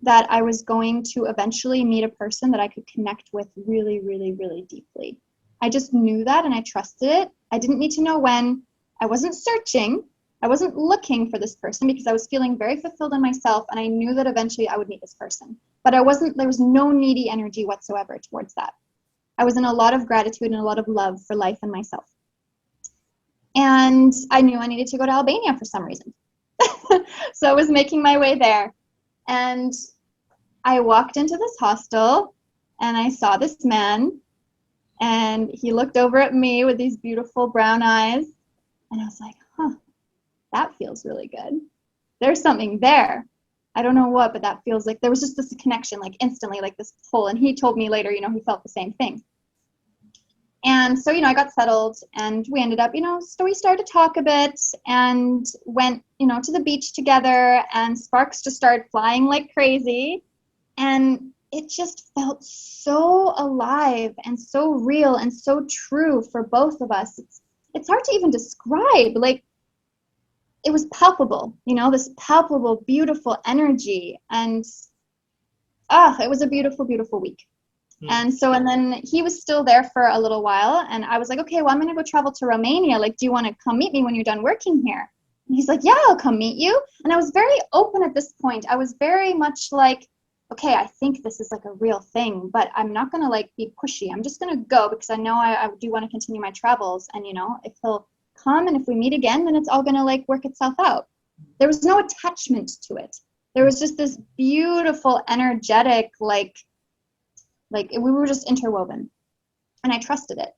that I was going to eventually meet a person that I could connect with really, really, really deeply. I just knew that and I trusted it. I didn't need to know when. I wasn't searching. I wasn't looking for this person because I was feeling very fulfilled in myself, and I knew that eventually I would meet this person. But there was no needy energy whatsoever towards that. I was in a lot of gratitude and a lot of love for life and myself. And I knew I needed to go to Albania for some reason. So I was making my way there. And I walked into this hostel and I saw this man, and he looked over at me with these beautiful brown eyes, and I was like, huh, that feels really good. There's something there. I don't know what, but that feels like there was just this connection, like instantly, like this pull. And he told me later, he felt the same thing. And so, I got settled, and we ended up, so we started to talk a bit and went, to the beach together, and sparks just started flying like crazy. And it just felt so alive and so real and so true for both of us. It's hard to even describe. Like, it was palpable, this palpable, beautiful energy. And it was a beautiful, beautiful week. And so, and then he was still there for a little while, and I was like, okay, well, I'm going to go travel to Romania. Like, do you want to come meet me when you're done working here? And he's like, yeah, I'll come meet you. And I was very open at this point. I was very much like, okay, I think this is like a real thing, but I'm not going to like be pushy. I'm just going to go because I know I do want to continue my travels. And, if he'll come and if we meet again, then it's all going to like work itself out. There was no attachment to it. There was just this beautiful, energetic, like we were just interwoven, and I trusted it.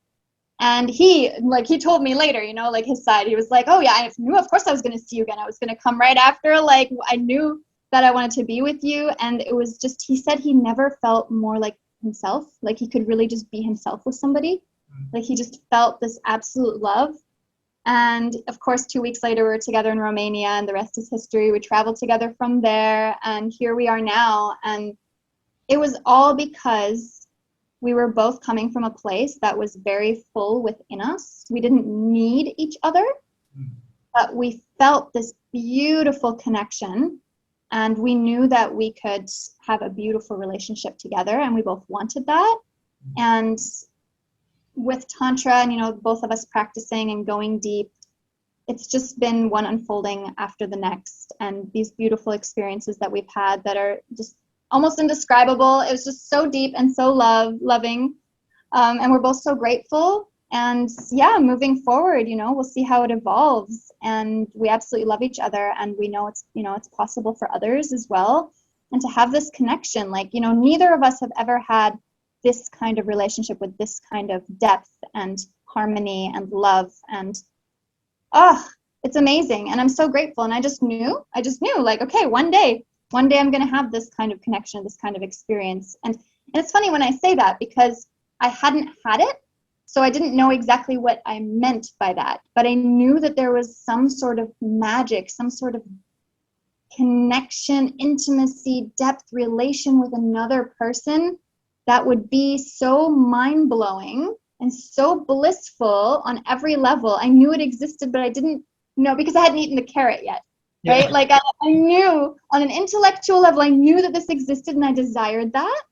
And he told me later, like his side, he was like, oh yeah, I knew, of course I was going to see you again. I was going to come right after. Like, I knew that I wanted to be with you. And it was just, he said he never felt more like himself. Like, he could really just be himself with somebody. Like, he just felt this absolute love. And of course, 2 weeks later, we were together in Romania, and the rest is history. We traveled together from there, and here we are now. And it was all because we were both coming from a place that was very full within us. We didn't need each other, but we felt this beautiful connection, and we knew that we could have a beautiful relationship together, and we both wanted that. And with Tantra and, both of us practicing and going deep, it's just been one unfolding after the next, and these beautiful experiences that we've had that are just almost indescribable. It was just so deep and so loving, and we're both so grateful. And yeah, moving forward, we'll see how it evolves, and we absolutely love each other, and we know it's possible for others as well. And to have this connection, like, neither of us have ever had this kind of relationship with this kind of depth and harmony and love, and it's amazing. And I'm so grateful. And I just knew like, okay, one day I'm going to have this kind of connection, this kind of experience. And it's funny when I say that, because I hadn't had it, so I didn't know exactly what I meant by that. But I knew that there was some sort of magic, some sort of connection, intimacy, depth, relation with another person that would be so mind-blowing and so blissful on every level. I knew it existed, but I didn't know, because I hadn't eaten the carrot yet. Right? Yeah. Like, I knew on an intellectual level, I knew that this existed and I desired that,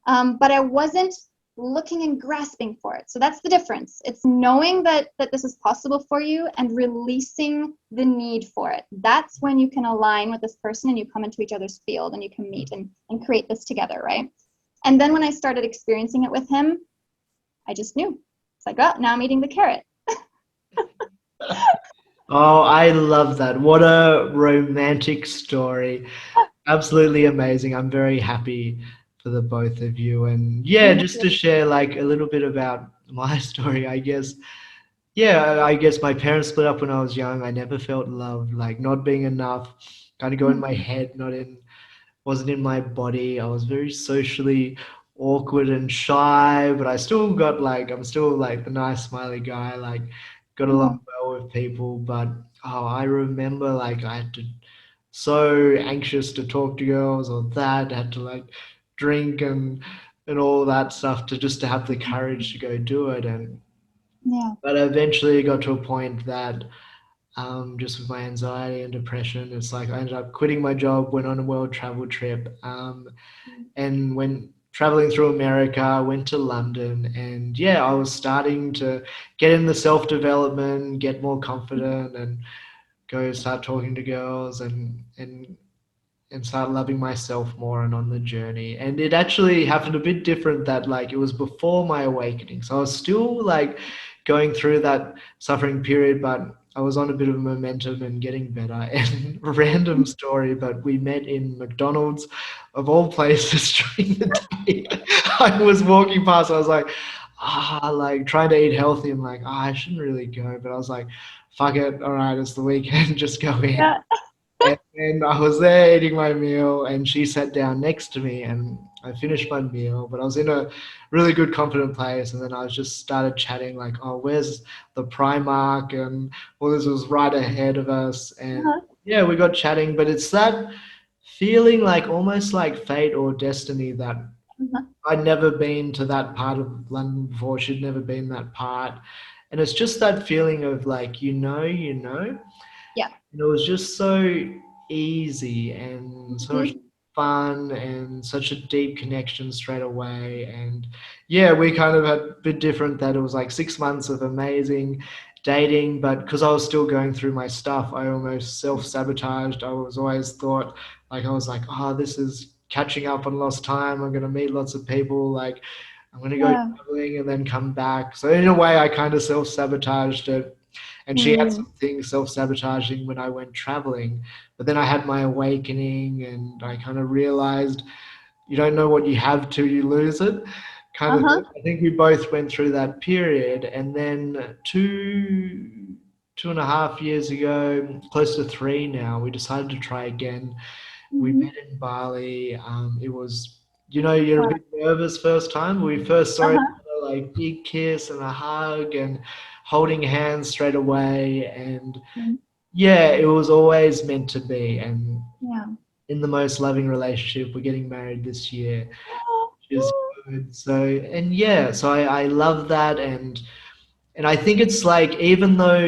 but I wasn't looking and grasping for it. So that's the difference. It's knowing that this is possible for you and releasing the need for it. That's when you can align with this person and you come into each other's field and you can meet and create this together, right? And then when I started experiencing it with him, I just knew. It's like, oh, now I'm eating the carrot. Oh, I love that. What a romantic story. Absolutely amazing. I'm very happy for the both of you. And yeah, just to share like a little bit about my story, I guess, Yeah, I guess my parents split up when I was young. I never felt love, like not being enough, kind of go in Mhm. my head, not in, wasn't in my body. I was very socially awkward and shy, but I still got like, I'm still like the nice smiley guy, like got along Mhm. well with people. But oh, I remember like I had to so anxious to talk to girls or that, had to like drink and all that stuff to just to have the courage to go do it. And Yeah. but eventually it got to a point that just with my anxiety and depression, it's like I ended up quitting my job, went on a world travel trip, and went traveling through America, went to London, and yeah, I was starting to get in the self development, get more confident, and go start talking to girls and start loving myself more and on the journey. And it actually happened a bit different that like it was before my awakening. So I was still like going through that suffering period, but I was on a bit of a momentum and getting better. And random story, but we met in McDonald's of all places during the day. I was walking past, I was like, like trying to eat healthy. I'm like, I shouldn't really go. But I was like, fuck it. All right, it's the weekend, just go in. Yeah. And I was there eating my meal, and she sat down next to me, and I finished my meal. But I was in a really good, confident place, and then I was just started chatting like, "Oh, where's the Primark?" And all this was right ahead of us, and Uh-huh. yeah, we got chatting. But it's that feeling like almost like fate or destiny that Uh-huh. I'd never been to that part of London before. She'd never been that part, and it's just that feeling of like you know. Yeah. And it was just so easy and so much Mhm. fun and such a deep connection straight away. And yeah, we kind of had a bit different that it was like 6 months of amazing dating, but because I was still going through my stuff, I almost self-sabotaged. I was always thought like I was like, oh, this is catching up on lost time. I'm gonna meet lots of people, like I'm gonna go Yeah. traveling and then come back. So in a way I kind of self-sabotaged it, and she had Mm. some things self-sabotaging when I went traveling. But then I had my awakening and I kind of realized you don't know what you have till you lose it, kind of thing. Uh-huh. I think we both went through that period. And then 2.5 years ago, close to 3 now, we decided to try again. We Mhm. met in Bali. It was, you're a Wow. bit nervous first time. We first saw each Uh-huh. other, like big kiss and a hug and holding hands straight away. And Mhm. yeah, it was always meant to be. And Yeah. in the most loving relationship, we're getting married this year, which is Oh. good. So, and yeah, so I love that. And I think it's like, even though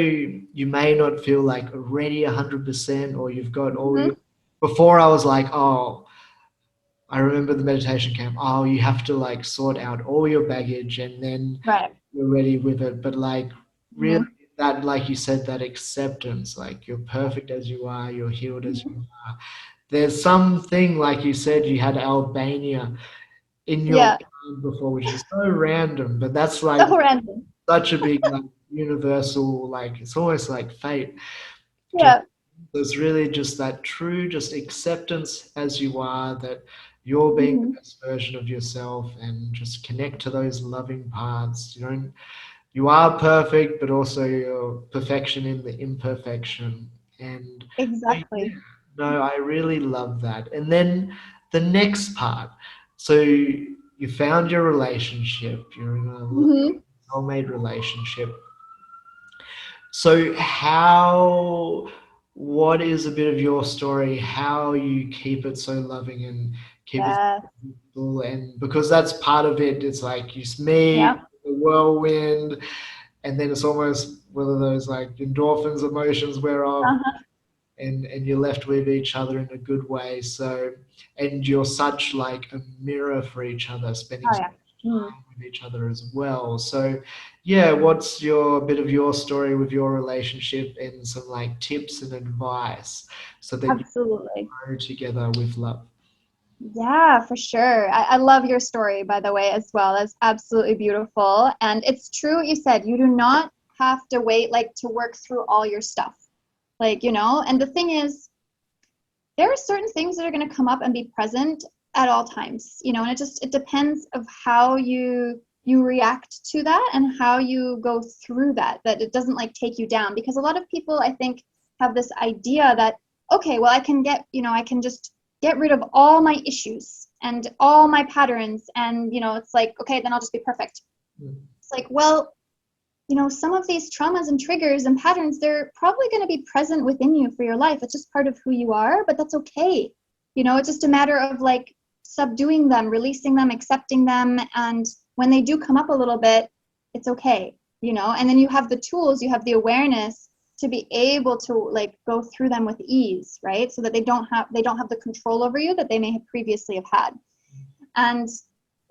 you may not feel like ready 100% or you've got all Mhm. your, before I was like, oh, I remember the meditation camp. Oh, you have to like sort out all your baggage and then Right. you're ready with it. But like really Mhm. that, like you said, that acceptance, like you're perfect as you are, you're healed as you Mhm. are. There's something like you said, you had Albania in your Yeah. mind before, which is so random, but that's like So random. such a big like universal, like it's almost like fate. To Yeah. There's really just that true, just acceptance as you are, that you're being the Mhm. best version of yourself, and just connect to those loving parts. You are perfect, but also your perfection in the imperfection. And yeah, Exactly. no, I really love that. And then the next part. So you found your relationship, you're in a Mhm. soulmate relationship. So what is a bit of your story, how you keep it so loving and keep it Yeah. so beautiful? And because that's part of it, it's like you meet Yeah. the whirlwind, and then it's almost one of those like endorphins emotions wear off, Uh-huh. and you're left with each other in a good way. So, and you're such like a mirror for each other, spending Oh so yeah. much Mhm. time with each other as well. So yeah, what's your bit of your story with your relationship and some like tips and advice so that you Absolutely. grow together with love? Yeah, for sure. I love your story, by the way, as well. That's absolutely beautiful. And it's true what you said. You do not have to wait like to work through all your stuff. Like, and the thing is, there are certain things that are going to come up and be present at all times, and it depends of how you you react to that and how you go through that it doesn't like take you down. Because a lot of people, I think, have this idea that, okay, well, I can just get rid of all my issues and all my patterns, and it's like, okay, then I'll just be perfect. It's like, well, some of these traumas and triggers and patterns, they're probably going to be present within you for your life. It's just part of who you are, but that's okay. It's just a matter of like subduing them, releasing them, accepting them. And when they do come up a little bit, it's okay, and then you have the tools, you have the awareness to be able to like go through them with ease, right? So that they don't have the control over you that they may have previously have had. And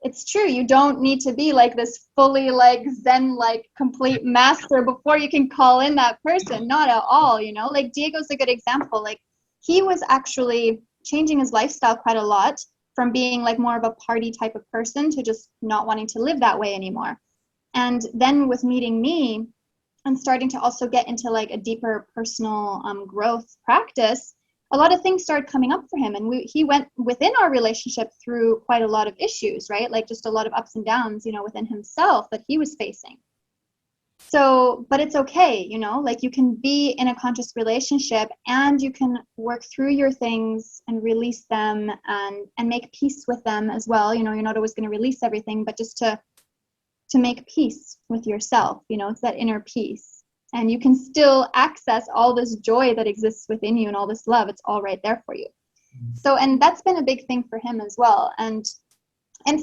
it's true, you don't need to be like this fully like Zen, like complete master before you can call in that person. Not at all, like Diego's a good example. Like he was actually changing his lifestyle quite a lot from being like more of a party type of person to just not wanting to live that way anymore. And then with meeting me and starting to also get into like a deeper personal growth practice, a lot of things started coming up for him, and he went within our relationship through quite a lot of issues, right? Like just a lot of ups and downs, within himself that he was facing. So, but it's okay, like you can be in a conscious relationship and you can work through your things and release them and make peace with them as well. You're not always going to release everything, but just to make peace with yourself, it's that inner peace. And you can still access all this joy that exists within you and all this love. It's all right there for you. So, and that's been a big thing for him as well. And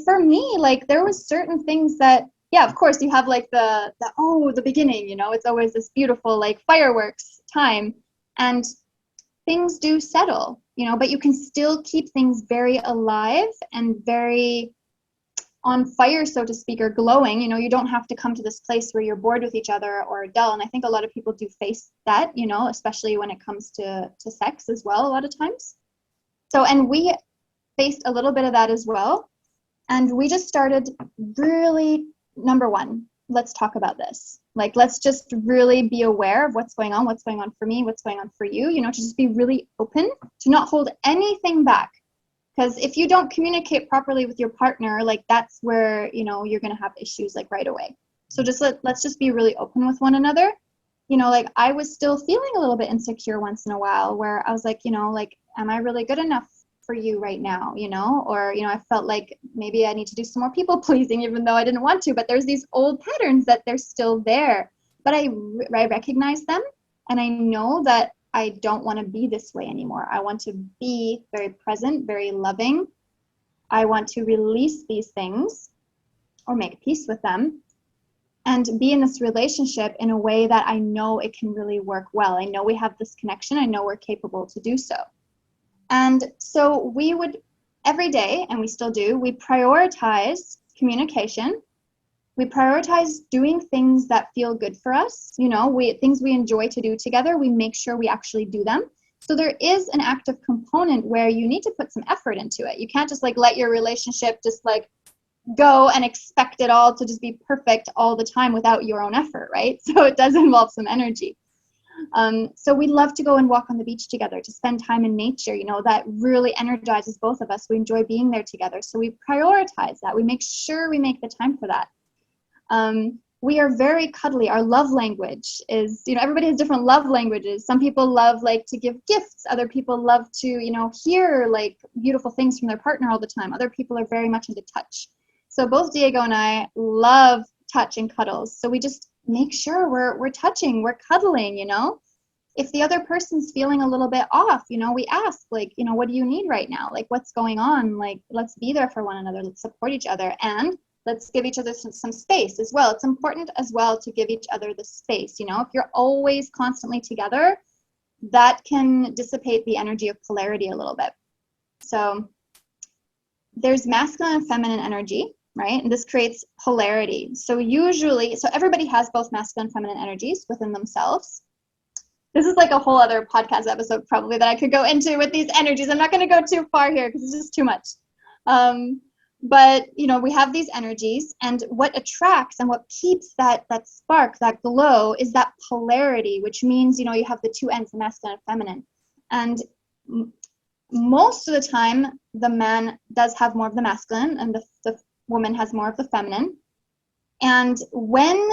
for me, like there was certain things that, yeah, of course you have like the beginning, it's always this beautiful like fireworks time, and things do settle, but you can still keep things very alive and very on fire, so to speak, or glowing. You don't have to come to this place where you're bored with each other or dull. And I think a lot of people do face that, especially when it comes to sex as well, a lot of times. So, and we faced a little bit of that as well. And we just started really, number one, let's talk about this. Like, let's just really be aware of what's going on for me, what's going on for you, to just be really open, to not hold anything back. Because if you don't communicate properly with your partner, like that's where, you're going to have issues like right away. So just let's just be really open with one another. Like I was still feeling a little bit insecure once in a while where I was like, like, am I really good enough for you right now? Or, I felt like maybe I need to do some more people pleasing, even though I didn't want to, but there's these old patterns that they're still there, but I recognize them. And I know that I don't want to be this way anymore. I want to be very present, very loving. I want to release these things or make peace with them and be in this relationship in a way that I know it can really work well. I know we have this connection. I know we're capable to do so. And so we would every day, and we still do, we prioritize communication. We prioritize doing things that feel good for us. Things we enjoy to do together, we make sure we actually do them. So there is an active component where you need to put some effort into it. You can't just like let your relationship just like go and expect it all to just be perfect all the time without your own effort, right? So it does involve some energy. So we love to go and walk on the beach together, to spend time in nature, that really energizes both of us. We enjoy being there together. So we prioritize that. We make sure we make the time for that. We are very cuddly. Our love language is, everybody has different love languages. Some people love like to give gifts. Other people love to, hear like beautiful things from their partner all the time. Other people are very much into touch. So both Diego and I love touch and cuddles. So we just make sure we're touching, we're cuddling, If the other person's feeling a little bit off, we ask like, what do you need right now? Like, what's going on? Like, let's be there for one another. Let's support each other. And let's give each other some space as well. It's important as well to give each other the space. If you're always constantly together, that can dissipate the energy of polarity a little bit. So there's masculine and feminine energy, right? And this creates polarity. So everybody has both masculine and feminine energies within themselves. This is like a whole other podcast episode probably that I could go into with these energies. I'm not going to go too far here because it's just too much. But, we have these energies, and what attracts and what keeps that spark, that glow, is that polarity, which means, you have the two ends, the masculine and feminine. And most of the time, the man does have more of the masculine and the woman has more of the feminine. And when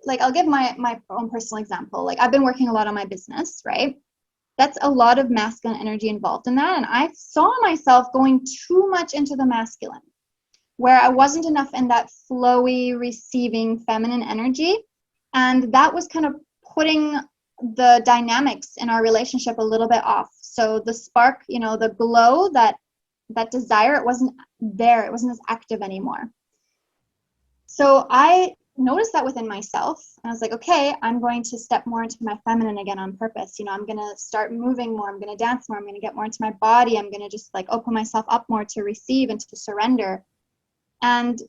like I'll give my own personal example. Like I've been working a lot on my business, right? That's a lot of masculine energy involved in that. And I saw myself going too much into the masculine, where I wasn't enough in that flowy, receiving feminine energy. And that was kind of putting the dynamics in our relationship a little bit off. So the spark, you know, the glow, that desire, it wasn't there. It wasn't as active anymore. So I noticed that within myself. And I was like, okay, I'm going to step more into my feminine again on purpose. You know, I'm going to start moving more. I'm going to dance more. I'm going to get more into my body. I'm going to just like open myself up more to receive and to surrender. And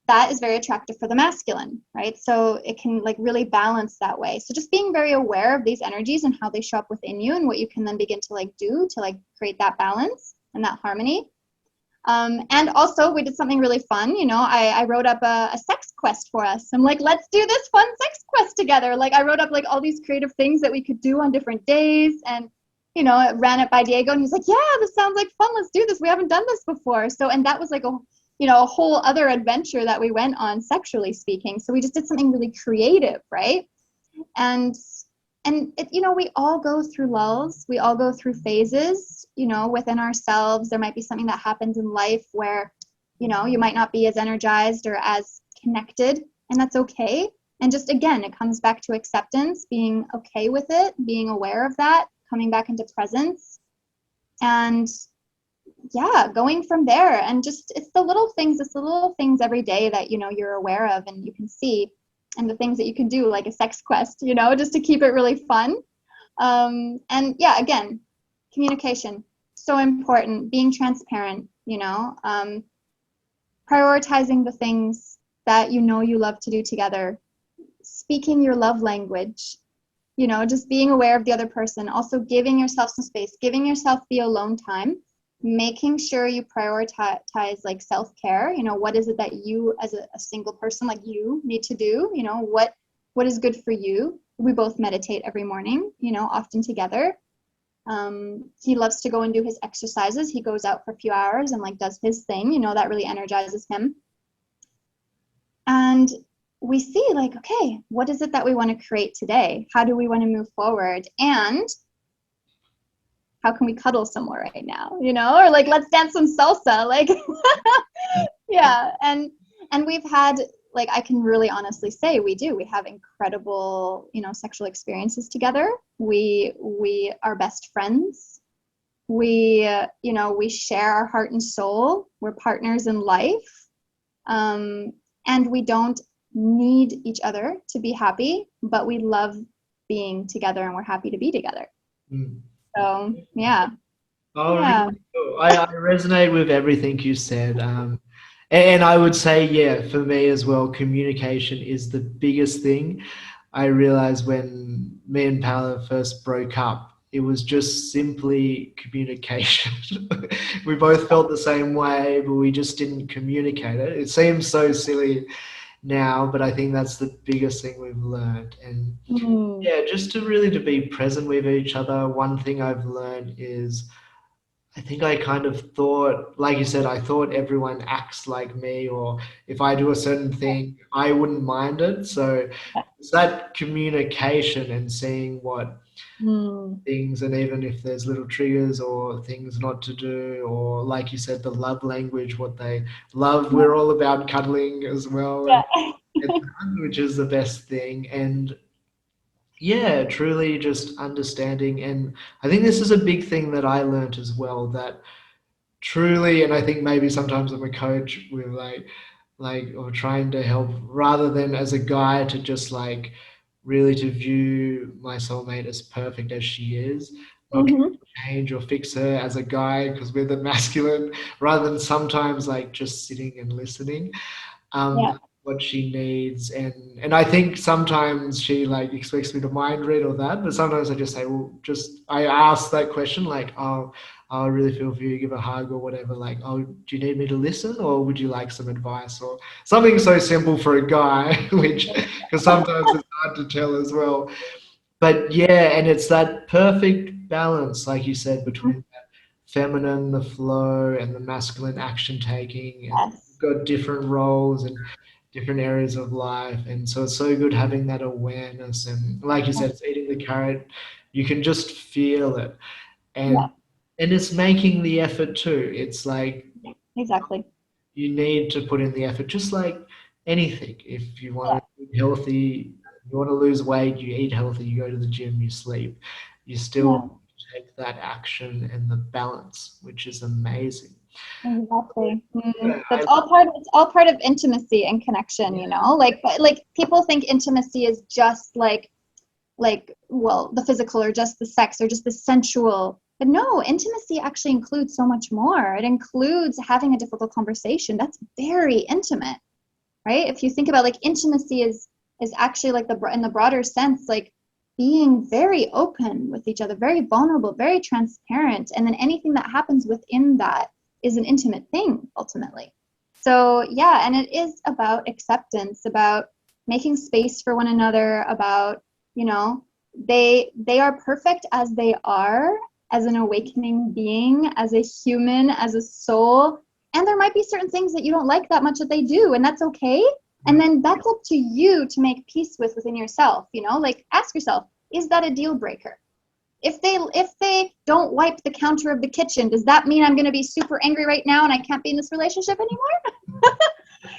that is very attractive for the masculine, right? So it can like really balance that way. So just being very aware of these energies and how they show up within you and what you can then begin to like do to like create that balance and that harmony. And also we did something really fun. You know, I wrote up a sex quest for us. I'm like, let's do this fun sex quest together. Like I wrote up like all these creative things that we could do on different days, and you know, it ran it by Diego, and he's like, yeah, this sounds like fun. Let's do this. We haven't done this before. So, and that was like a, you know, a whole other adventure that we went on sexually speaking. So we just did something really creative, right? And it, you know, we all go through lulls, we all go through phases, you know, within ourselves. There might be something that happens in life where, you know, you might not be as energized or as connected, and that's okay. And just again, it comes back to acceptance, being okay with it, being aware of that, coming back into presence, and yeah, going from there. And just it's the little things every day that, you know, you're aware of and you can see, and the things that you can do, like a sex quest, you know, just to keep it really fun. And yeah, again, communication, so important. Being transparent, you know, prioritizing the things that you know you love to do together, speaking your love language, you know, just being aware of the other person, also giving yourself some space, giving yourself the alone time, making sure you prioritize like self-care. You know, what is it that you as a single person, like you need to do? You know, what is good for you? We both meditate every morning, you know, often together. He loves to go and do his exercises. He goes out for a few hours and like does his thing, you know, that really energizes him. And we see like, okay, what is it that we want to create today? How do we want to move forward? And how can we cuddle somewhere right now, you know, or like, let's dance some salsa, like, yeah. And we've had, like, I can really honestly say we have incredible, you know, sexual experiences together. We are best friends. We, you know, we share our heart and soul. We're partners in life. And we don't need each other to be happy, but we love being together and we're happy to be together. So yeah. Oh, Yeah. really cool. I resonate with everything you said. And I would say, yeah, for me as well, communication is the biggest thing. I realized when me and Paula first broke up, it was just simply communication. We both felt the same way, but we just didn't communicate it. It seems so silly now, but I think that's the biggest thing we've learned. And yeah, just to really to be present with each other. One thing I've learned is I think I kind of thought, like you said, I thought everyone acts like me, or if I do a certain thing, I wouldn't mind it. So it's that communication and seeing what things, and even if there's little triggers or things not to do, or like you said, the love language, what they love. We're all about cuddling as well, Yeah. which is the best thing. And yeah, truly just understanding. And I think this is a big thing that I learned as well, that truly, and I think maybe sometimes I'm a coach with or trying to help rather than as a guy to just like really to view my soulmate as perfect as she is, not trying Mm-hmm. to change or fix her as a guy because we're the masculine, rather than sometimes like just sitting and listening Yeah. what she needs. And I think sometimes she like expects me to mind read or that, but sometimes I just say, well, just I ask that question like, oh, I really feel for you, give a hug or whatever, like, oh, do you need me to listen or would you like some advice or something so simple for a guy, which because sometimes it's hard to tell as well. But yeah, and it's that perfect balance, like you said, between feminine, the flow, and the masculine action taking, and Yes. we've got different roles. And different areas of life. And so it's so good having that awareness. And like you said, it's eating the carrot. You can just feel it. Yeah, And it's making the effort too. It's like exactly. you need to put in the effort, just like anything. If you want Yeah, to eat healthy, you want to lose weight, you eat healthy, you go to the gym, you sleep. You yeah, still take that action and the balance, which is amazing. exactly. Yeah, That's all part. It's all part of intimacy and connection. You know, like people think intimacy is just like well the physical or just the sex or just the sensual, but no, intimacy actually includes so much more. It includes having a difficult conversation. That's very intimate, right? If you think about like intimacy is actually like the in the broader sense, like being very open with each other, very vulnerable, very transparent, and then anything that happens within that is an intimate thing ultimately. So yeah, and it is about acceptance, about making space for one another, about, you know, they are perfect as they are, as an awakening being, as a human, as a soul, and there might be certain things that you don't like that much that they do, and that's okay. And then that's up to you to make peace with within yourself. You know, like ask yourself, is that a deal breaker? If they don't wipe the counter of the kitchen, does that mean I'm going to be super angry right now and I can't be in this relationship anymore?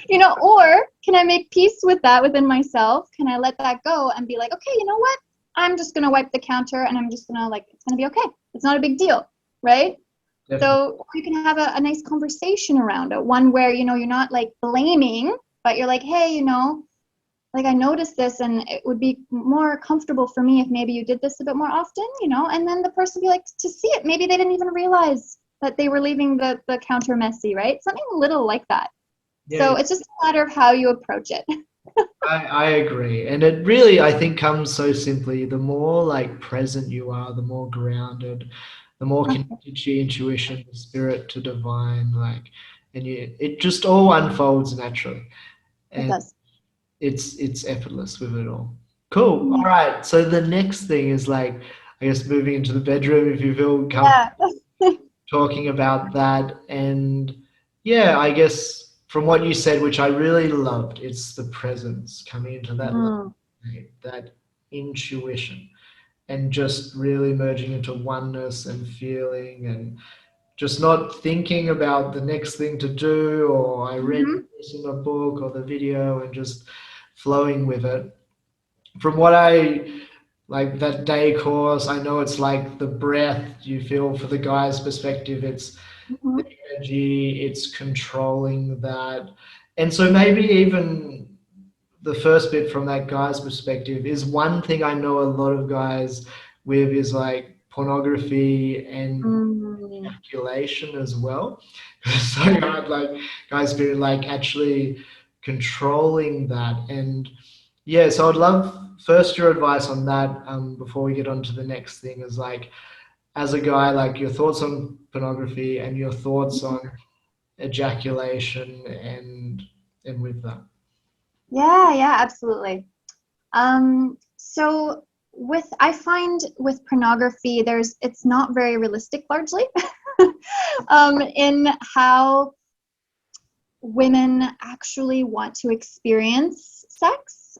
You know, or can I make peace with that within myself? Can I let that go and be like, okay, you know what? I'm just going to wipe the counter and I'm just going to like, it's going to be okay. It's not a big deal, right? definitely. So you can have a nice conversation around it, one where, you know, you're not like blaming, but you're like, hey, you know, like I noticed this and it would be more comfortable for me if maybe you did this a bit more often, you know, and then the person would be like, to see it. Maybe they didn't even realize that they were leaving the counter messy, right? Something little like that. Yeah, So it's just a matter of how you approach it. I agree. And it really, I think, comes so simply. The more like present you are, the more grounded, the more connected to your intuition, the spirit to divine, like, and it just all unfolds naturally. It And does. it's effortless with it all. Cool. All Mhm. right. So the next thing is like, I guess moving into the bedroom if you feel comfortable Yeah. talking about that. And yeah, I guess from what you said, which I really loved, it's the presence coming into that love, Mm. that intuition, and just really merging into oneness and feeling and just not thinking about the next thing to do, or I read Mhm. this in a book or the video, and just flowing with it. From what I like that day course, I know it's like the breath you feel. For the guy's perspective, it's the Mhm. energy, it's controlling that. And so maybe even the first bit from that guy's perspective is one thing I know a lot of guys with is like pornography and Mm. ejaculation as well. So Yeah. hard, like guys being like actually controlling that. And yeah, so I'd love first your advice on that, before we get on to the next thing, is like as a guy, like your thoughts on pornography and your thoughts on ejaculation and with that. Yeah, yeah, absolutely. So with I find with pornography, it's not very realistic largely in how women actually want to experience sex.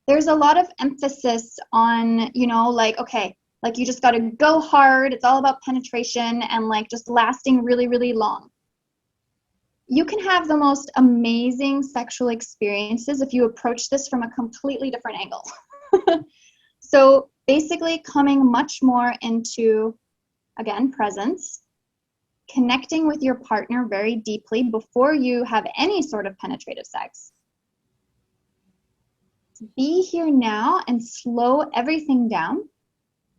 There's a lot of emphasis on, you know, like, okay, like you just got to go hard. It's all about penetration and like just lasting really, really long. You can have the most amazing sexual experiences if you approach this from a completely different angle. So basically coming much more into, again, presence, connecting with your partner very deeply before you have any sort of penetrative sex. Be here now and slow everything down.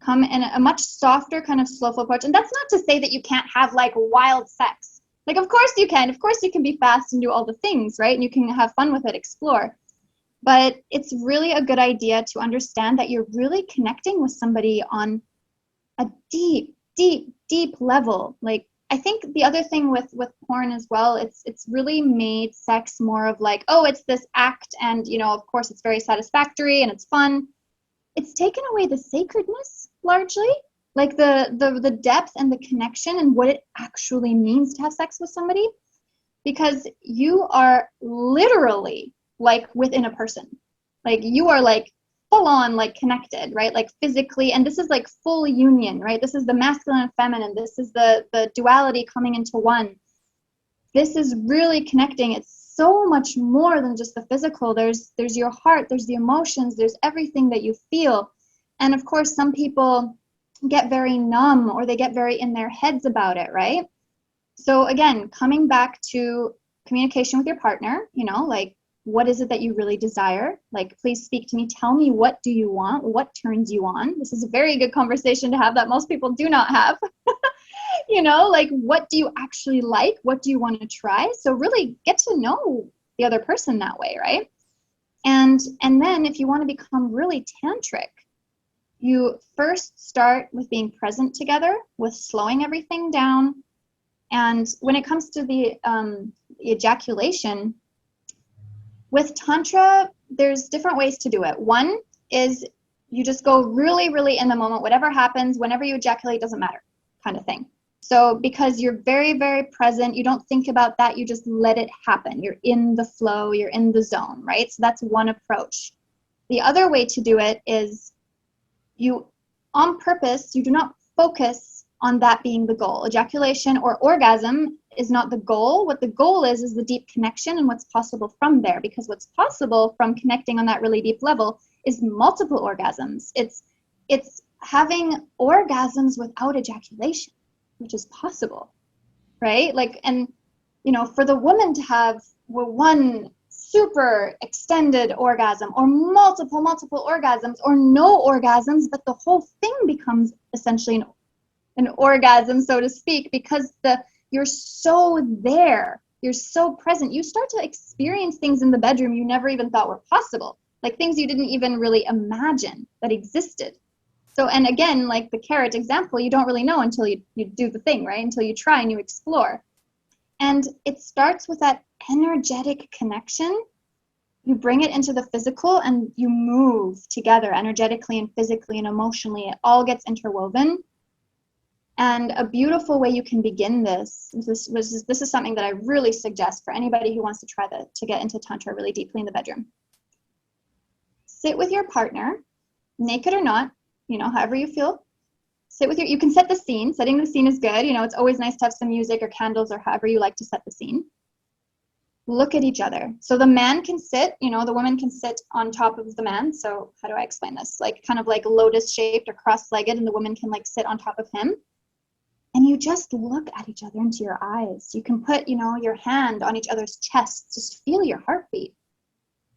Come in a much softer kind of slow flow approach. And that's not to say that you can't have like wild sex. Like, of course you can. Of course you can be fast and do all the things, right? And you can have fun with it, explore. But it's really a good idea to understand that you're really connecting with somebody on a deep, deep, deep level. Like, I think the other thing with porn as well, it's really made sex more of like, oh, it's this act, and you know, of course, it's very satisfactory and it's fun. It's taken away the sacredness largely, like the depth and the connection and what it actually means to have sex with somebody. because you are literally like within a person. Like you are like full on like connected, right? Like physically, and this is like full union, right? This is the masculine and feminine. This is the duality coming into one. This is really connecting. It's so much more than just the physical. There's your heart, there's the emotions, there's everything that you feel. And of course, some people get very numb or they get very in their heads about it, right? So again, coming back to communication with your partner, you know, like, what is it that you really desire? Like, please speak to me. Tell me, what do you want? What turns you on? This is a very good conversation to have that most people do not have. You know, like, what do you actually like? What do you want to try? So really get to know the other person that way, right? And then if you want to become really tantric, you first start with being present together, with slowing everything down. And when it comes to the ejaculation, with Tantra, there's different ways to do it. One is you just go really, really in the moment. Whatever happens, whenever you ejaculate, doesn't matter, kind of thing. So because you're very, very present, you don't think about that. You just let it happen. You're in the flow. You're in the zone, right? So that's one approach. The other way to do it is you, on purpose, you do not focus on that being the goal. Ejaculation or orgasm is not the goal. What the goal is the deep connection and what's possible from there. Because what's possible from connecting on that really deep level is multiple orgasms. It's having orgasms without ejaculation, which is possible, right? Like, and you know, for the woman to have one super extended orgasm or multiple orgasms or no orgasms, but the whole thing becomes essentially an orgasm, so to speak, because you're so there, you're so present. You start to experience things in the bedroom you never even thought were possible, like things you didn't even really imagine that existed. So, and again, like the carrot example, you don't really know until you do the thing, right? Until you try and you explore. And it starts with that energetic connection. You bring it into the physical and you move together energetically and physically and emotionally. It all gets interwoven. And a beautiful way you can begin this is something that I really suggest for anybody who wants to try to get into Tantra really deeply in the bedroom. Sit with your partner, naked or not, you know, however you feel. You can set the scene. Setting the scene is good. You know, it's always nice to have some music or candles or however you like to set the scene. Look at each other. So the man can sit, you know, the woman can sit on top of the man. So how do I explain this? Like kind of like lotus shaped or cross-legged, and the woman can like sit on top of him. And you just look at each other into your eyes. You can put, you know, your hand on each other's chests. Just feel your heartbeat.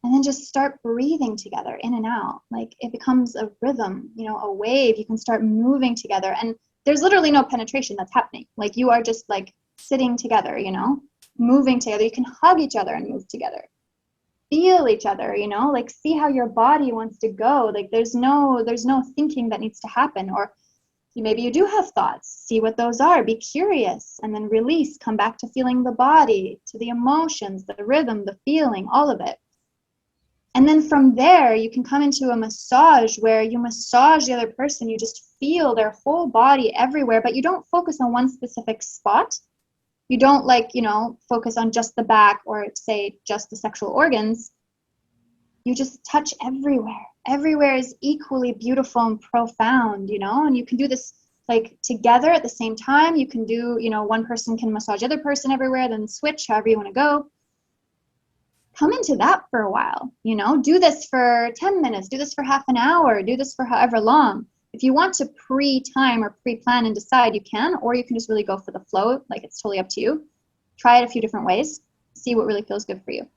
And then just start breathing together in and out. Like it becomes a rhythm, you know, a wave. You can start moving together. And there's literally no penetration that's happening. Like you are just like sitting together, you know, moving together. You can hug each other and move together. Feel each other, you know, like see how your body wants to go. Like there's no thinking that needs to happen. Or maybe you do have thoughts. See what those are. Be curious and then release. Come back to feeling the body, to the emotions, the rhythm, the feeling, all of it. And then from there, you can come into a massage where you massage the other person. You just feel their whole body everywhere, but you don't focus on one specific spot. You don't like, you know, focus on just the back or say just the sexual organs. You just touch everywhere. Everywhere is equally beautiful and profound, you know, and you can do this like together at the same time. You can do, you know, one person can massage the other person everywhere, then switch however you want to go. Come into that for a while, you know, do this for 10 minutes, do this for half an hour, do this for however long. If you want to pre-time or pre-plan and decide, you can, or you can just really go for the flow. Like it's totally up to you. Try it a few different ways, see what really feels good for you.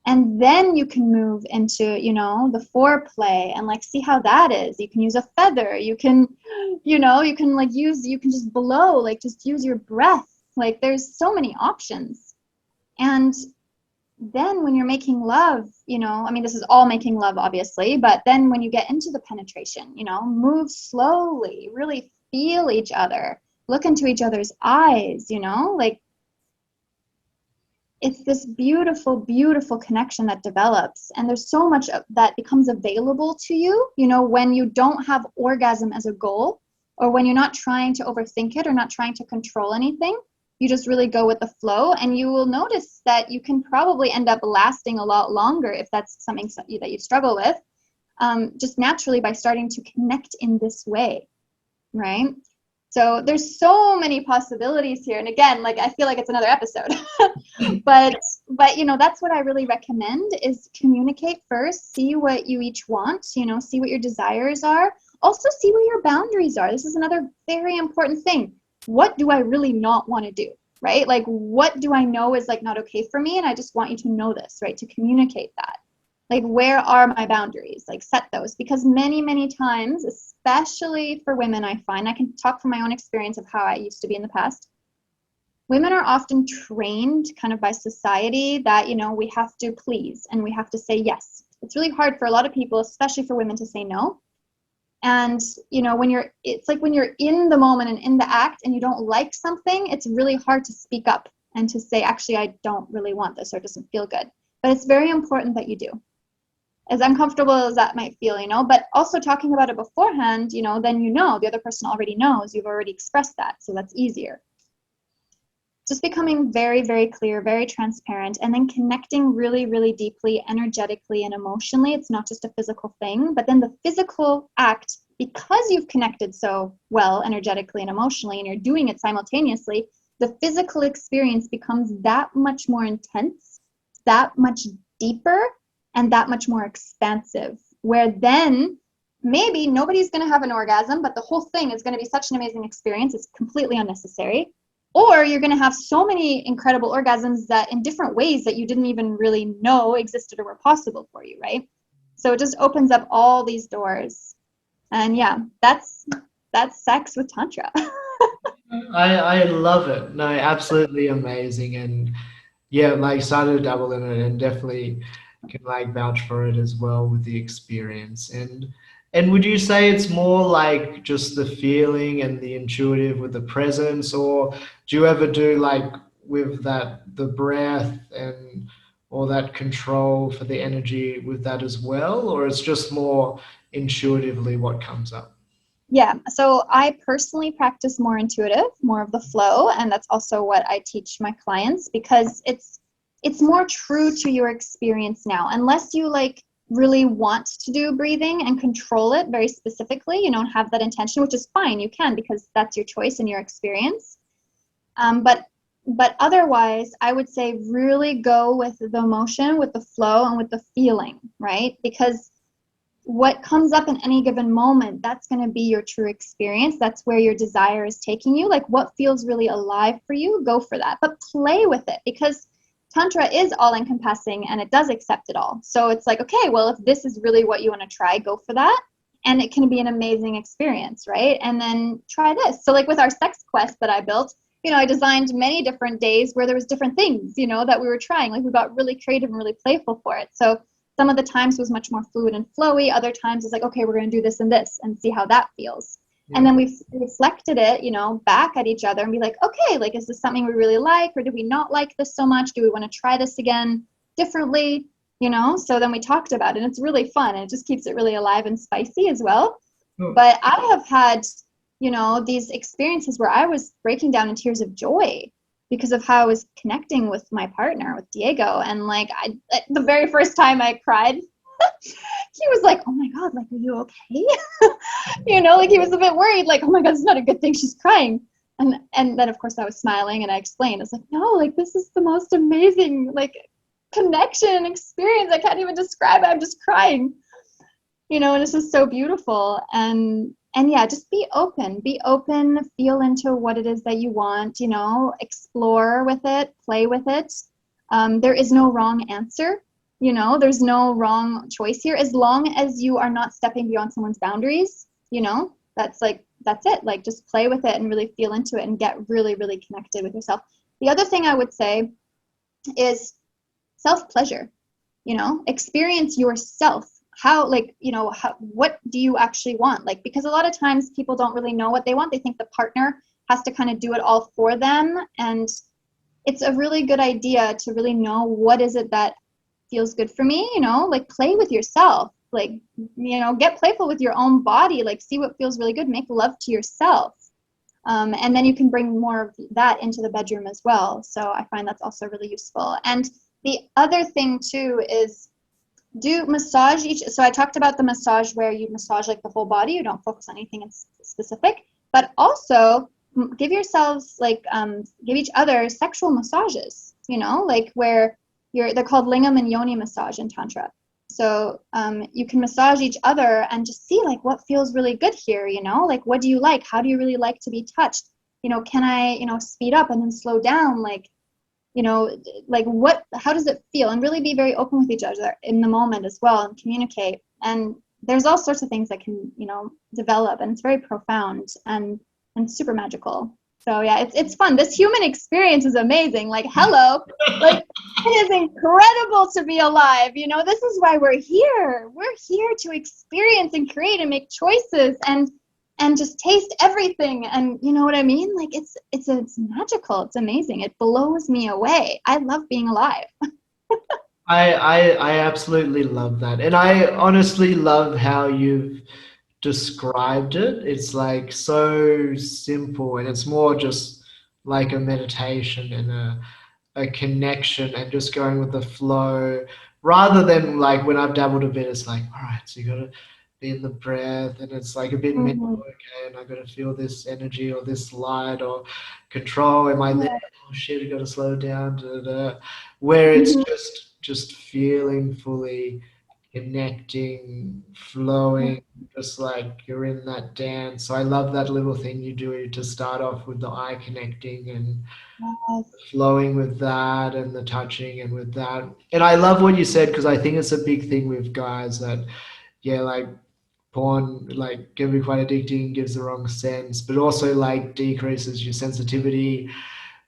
And then you can move into, you know, the foreplay and like see how that is. You can use a feather. You can, you know, you can just blow, like just use your breath. Like there's so many options. And then when you're making love, you know, I mean, this is all making love, obviously, but then when you get into the penetration, you know, move slowly, really feel each other, look into each other's eyes, you know, like it's this beautiful, beautiful connection that develops. And there's so much that becomes available to you, you know, when you don't have orgasm as a goal, or when you're not trying to overthink it or not trying to control anything. You just really go with the flow, and you will notice that you can probably end up lasting a lot longer if that's something that you struggle with, just naturally by starting to connect in this way, right? So there's so many possibilities here. And again, like, I feel like it's another episode, but that's what I really recommend is communicate first, see what you each want, see what your desires are. Also see what your boundaries are. This is another very important thing. What do I really not want to do, right? Like, what do I know is like not okay for me? And I just want you to know this, right? To communicate that. Like, where are my boundaries? Like, set those, because many, many times, especially for women, I find, I can talk from my own experience of how I used to be in the past. Women are often trained kind of by society that, we have to please and we have to say yes. It's really hard for a lot of people, especially for women, to say no. And, it's like when you're in the moment and in the act and you don't like something, it's really hard to speak up and to say, actually, I don't really want this, or it doesn't feel good. But it's very important that you do. As uncomfortable as that might feel, but also talking about it beforehand, then the other person already knows, you've already expressed that. So that's easier. Just becoming very, very clear, very transparent, and then connecting really, really deeply, energetically and emotionally. It's not just a physical thing, but then the physical act, because you've connected so well energetically and emotionally, and you're doing it simultaneously, the physical experience becomes that much more intense, that much deeper, and that much more expansive, where then maybe nobody's going to have an orgasm, but the whole thing is going to be such an amazing experience, it's completely unnecessary. Or you're going to have so many incredible orgasms that in different ways that you didn't even really know existed or were possible for you, right? So it just opens up all these doors. And yeah, that's sex with Tantra. I love it. No, absolutely amazing. And yeah, like started to dabble in it and definitely can like vouch for it as well with the experience. And would you say it's more like just the feeling and the intuitive with the presence, or do you ever do like with that the breath and or that control for the energy with that as well, or it's just more intuitively what comes up? Yeah, so I personally practice more intuitive, more of the flow, and that's also what I teach my clients, because it's more true to your experience now. Unless you like really want to do breathing and control it very specifically, you don't have that intention, which is fine, you can, because that's your choice and your experience. But otherwise, I would say really go with the emotion, with the flow, and with the feeling, right? Because what comes up in any given moment, that's going to be your true experience. That's where your desire is taking you. Like, what feels really alive for you, go for that. But play with it, because Tantra is all encompassing and it does accept it all. So it's like, okay, well, if this is really what you want to try, go for that. And it can be an amazing experience, right? And then try this. So like with our sex quest that I built, I designed many different days where there was different things, that we were trying. Like, we got really creative and really playful for it. So some of the times was much more fluid and flowy. Other times it's like, okay, we're going to do this and this and see how that feels. Yeah. And then we reflected it, back at each other and be like, okay, like, is this something we really like, or do we not like this so much? Do we want to try this again differently? So then we talked about it, and it's really fun, and it just keeps it really alive and spicy as well. Oh. But I have had, these experiences where I was breaking down in tears of joy because of how I was connecting with my partner, with Diego. And like, the very first time I cried, he was like, oh my God, like, are you okay? Like, he was a bit worried, like, oh my God, it's not a good thing she's crying. And then of course I was smiling and I explained, I was like, no, like, this is the most amazing, like, connection experience. I can't even describe it. I'm just crying, and it's just so beautiful. And yeah, just be open, feel into what it is that you want, explore with it, play with it. There is no wrong answer, there's no wrong choice here. As long as you are not stepping beyond someone's boundaries, that's it. Like, just play with it and really feel into it and get really, really connected with yourself. The other thing I would say is self-pleasure, experience yourself. How, like, what do you actually want? Like, because a lot of times people don't really know what they want. They think the partner has to kind of do it all for them. And it's a really good idea to really know, what is it that feels good for me? Like, play with yourself, like, get playful with your own body, like, see what feels really good, make love to yourself. And then you can bring more of that into the bedroom as well. So I find that's also really useful. And the other thing too is do massage each. So I talked about the massage where you massage like the whole body. You don't focus on anything in specific, but also give yourselves like, give each other sexual massages, you know, like where they're called lingam and yoni massage in Tantra. So you can massage each other and just see like what feels really good here, you know, like what do you like? How do you really like to be touched? You know, can I, you know, speed up and then slow down? Like, you know, like how does it feel? And really be very open with each other in the moment as well and communicate. And there's all sorts of things that can, you know, develop, and it's very profound and super magical. So yeah, it's fun. This human experience is amazing. Like, hello, like it is incredible to be alive. You know, this is why we're here. We're here to experience and create and make choices and just taste everything. And you know what I mean? Like it's magical. It's amazing. It blows me away. I love being alive. I absolutely love that. And I honestly love how you've described it. It's like so simple, and it's more just like a meditation and a connection and just going with the flow, rather than like when I've dabbled a bit, it's like, all right, so you got to be in the breath, and it's like a bit mental, Mm-hmm. okay, and I got to feel this energy or this light or control. Am I there? Yeah. Oh shit, I got to slow down. Da, da, da. Where it's Mm-hmm. just feeling fully, connecting, flowing, just like you're in that dance. So I love that little thing you do to start off with the eye connecting and Yes. flowing with that and the touching and with that. And I love what you said, because I think it's a big thing with guys that, yeah, like porn like can be quite addicting, gives the wrong sense, but also like decreases your sensitivity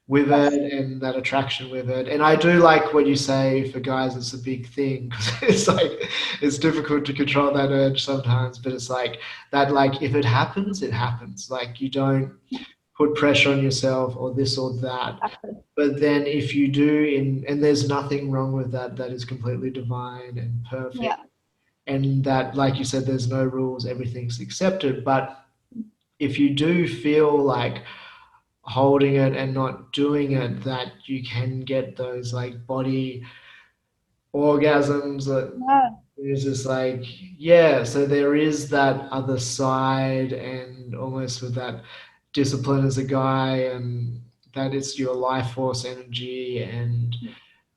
with it Yes. and that attraction with it. And I do like what you say for guys, it's a big thing, because it's like it's difficult to control that urge sometimes, but it's like that, like if it happens, it happens. Like you don't put pressure on yourself or this or that. Exactly. But then if you do, and there's nothing wrong with that, that is completely divine and perfect. Yeah. And that, like you said, there's no rules, everything's accepted. But if you do feel like holding it and not doing it, that you can get those like body orgasms that Yeah. is just like, yeah, so there is that other side, and almost with that discipline as a guy, and that it's your life force energy, and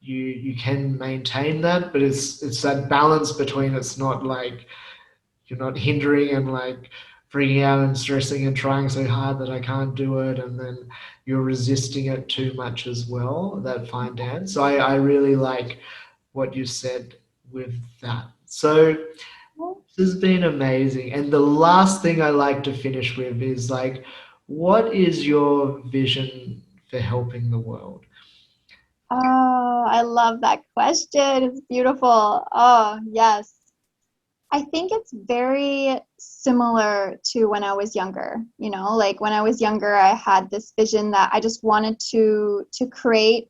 you can maintain that, but it's that balance between, it's not like you're not hindering and like freaking out and stressing and trying so hard that I can't do it, and then you're resisting it too much as well, that fine dance. So I really like what you said with that. So this has been amazing. And the last thing I like to finish with is like, what is your vision for helping the world? Oh, I love that question. It's beautiful. Oh, yes. I think it's very similar to when I was younger. You know, like when I was younger, I had this vision that I just wanted to create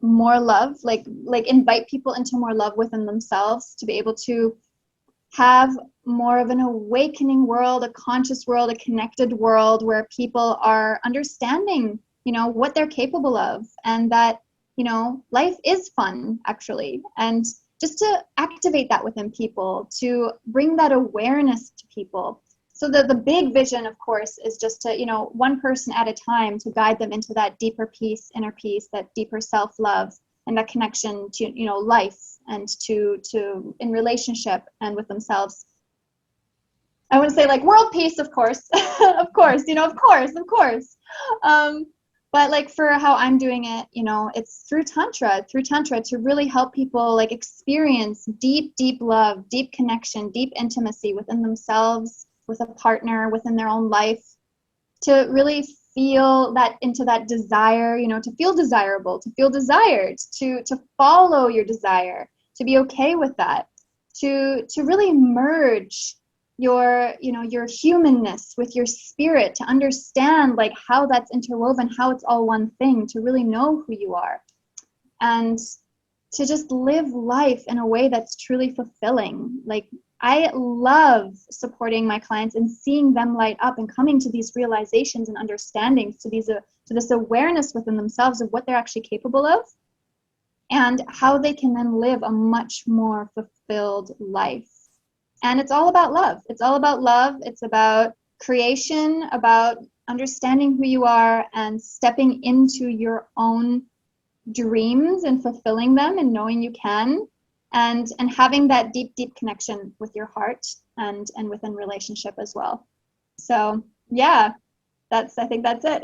more love, like invite people into more love within themselves, to be able to have more of an awakening world, a conscious world, a connected world where people are understanding, you know, what they're capable of, and that, you know, life is fun actually. And just to activate that within people, to bring that awareness to people. So the big vision, of course, is just to, you know, one person at a time, to guide them into that deeper peace, inner peace, that deeper self-love, and that connection to, you know, life, and to in relationship and with themselves. I wouldn't say like world peace, of course, of course, you know, of course. Um, but like for how I'm doing it, you know, it's through Tantra to really help people like experience deep, deep love, deep connection, deep intimacy within themselves, with a partner, within their own life, to really feel that, into that desire, you know, to feel desirable, to feel desired, to follow your desire, to be okay with that, to really merge your, you know, your humanness with your spirit, to understand like how that's interwoven, how it's all one thing, to really know who you are, and to just live life in a way that's truly fulfilling, like I love supporting my clients and seeing them light up and coming to these realizations and understandings, to this awareness within themselves of what they're actually capable of and how they can then live a much more fulfilled life. And it's all about love. It's all about love. It's about creation, about understanding who you are and stepping into your own dreams and fulfilling them and knowing you can, and having that deep connection with your heart and within relationship as well. So yeah, I think that's it.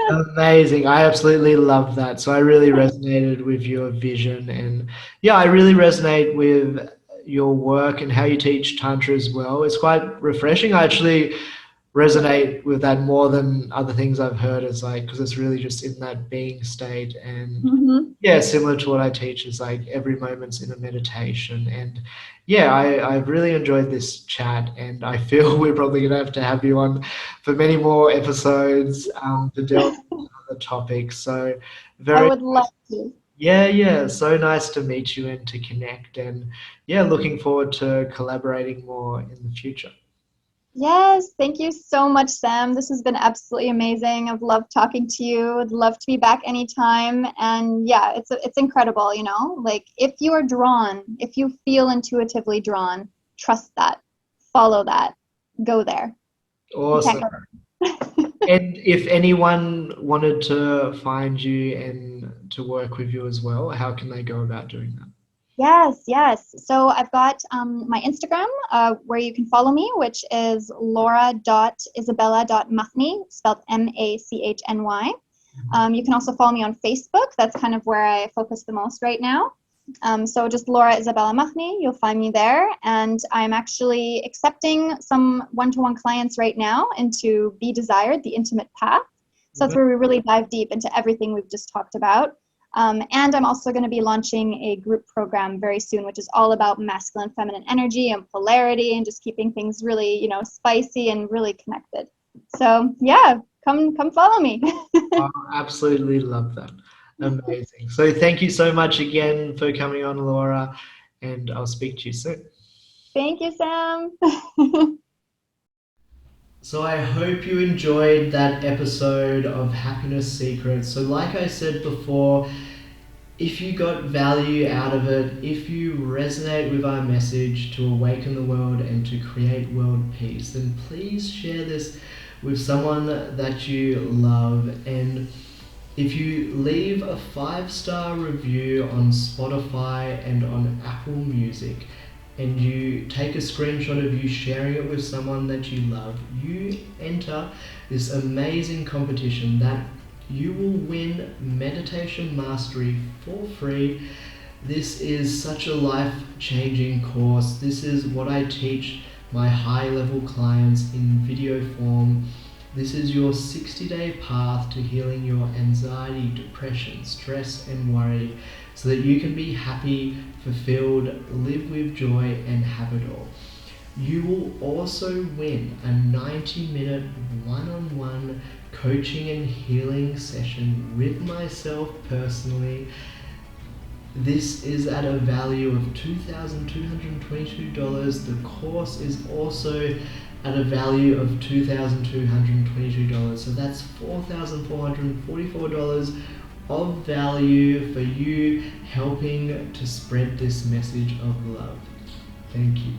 Amazing. I absolutely love that. So I really resonated with your vision, and yeah, I really resonate with your work and how you teach Tantra as well. It's quite refreshing. I actually resonate with that more than other things I've heard. It's like, because it's really just in that being state. And Mm-hmm. yeah, similar to what I teach, is like every moment's in a meditation. And yeah, I've really enjoyed this chat, and I feel we're probably going to have you on for many more episodes to delve into other topics. So I very, would love to. yeah, so nice to meet you and to connect. And yeah, looking forward to collaborating more in the future. Yes, thank you so much, Sam. This has been absolutely amazing. I've loved talking to you. I'd love to be back anytime. And yeah, it's incredible, you know? Like if you are drawn, if you feel intuitively drawn, trust that. Follow that. Go there. You can't Awesome. go wrong. And if anyone wanted to find you and to work with you as well, how can they go about doing that? Yes. So I've got my Instagram where you can follow me, which is laura.isabella.machny, spelled Machny. You can also follow me on Facebook. That's kind of where I focus the most right now. So just Laura Isabella Machny, you'll find me there. And I'm actually accepting some one-to-one clients right now into Be Desired, the Intimate Path. So that's where we really dive deep into everything we've just talked about. And I'm also going to be launching a group program very soon, which is all about masculine, feminine energy and polarity and just keeping things really, you know, spicy and really connected. So yeah, come follow me. I absolutely love that. Amazing. So thank you so much again for coming on, Laura, and I'll speak to you soon. Thank you, Sam. So I hope you enjoyed that episode of Happiness Secrets. So like I said before, if you got value out of it, if you resonate with our message to awaken the world and to create world peace, then please share this with someone that you love. And if you leave a 5-star review on Spotify and on Apple Music, and you take a screenshot of you sharing it with someone that you love, you enter this amazing competition that you will win Meditation Mastery for free. This is such a life-changing course. This is what I teach my high-level clients in video form. This is your 60-day path to healing your anxiety, depression, stress, and worry, so that you can be happy, fulfilled, live with joy, and have it all. You will also win a 90-minute one-on-one coaching and healing session with myself personally. This is at a value of $2,222. The course is also at a value of $2,222. So that's $4,444 of value for you, helping to spread this message of love. Thank you.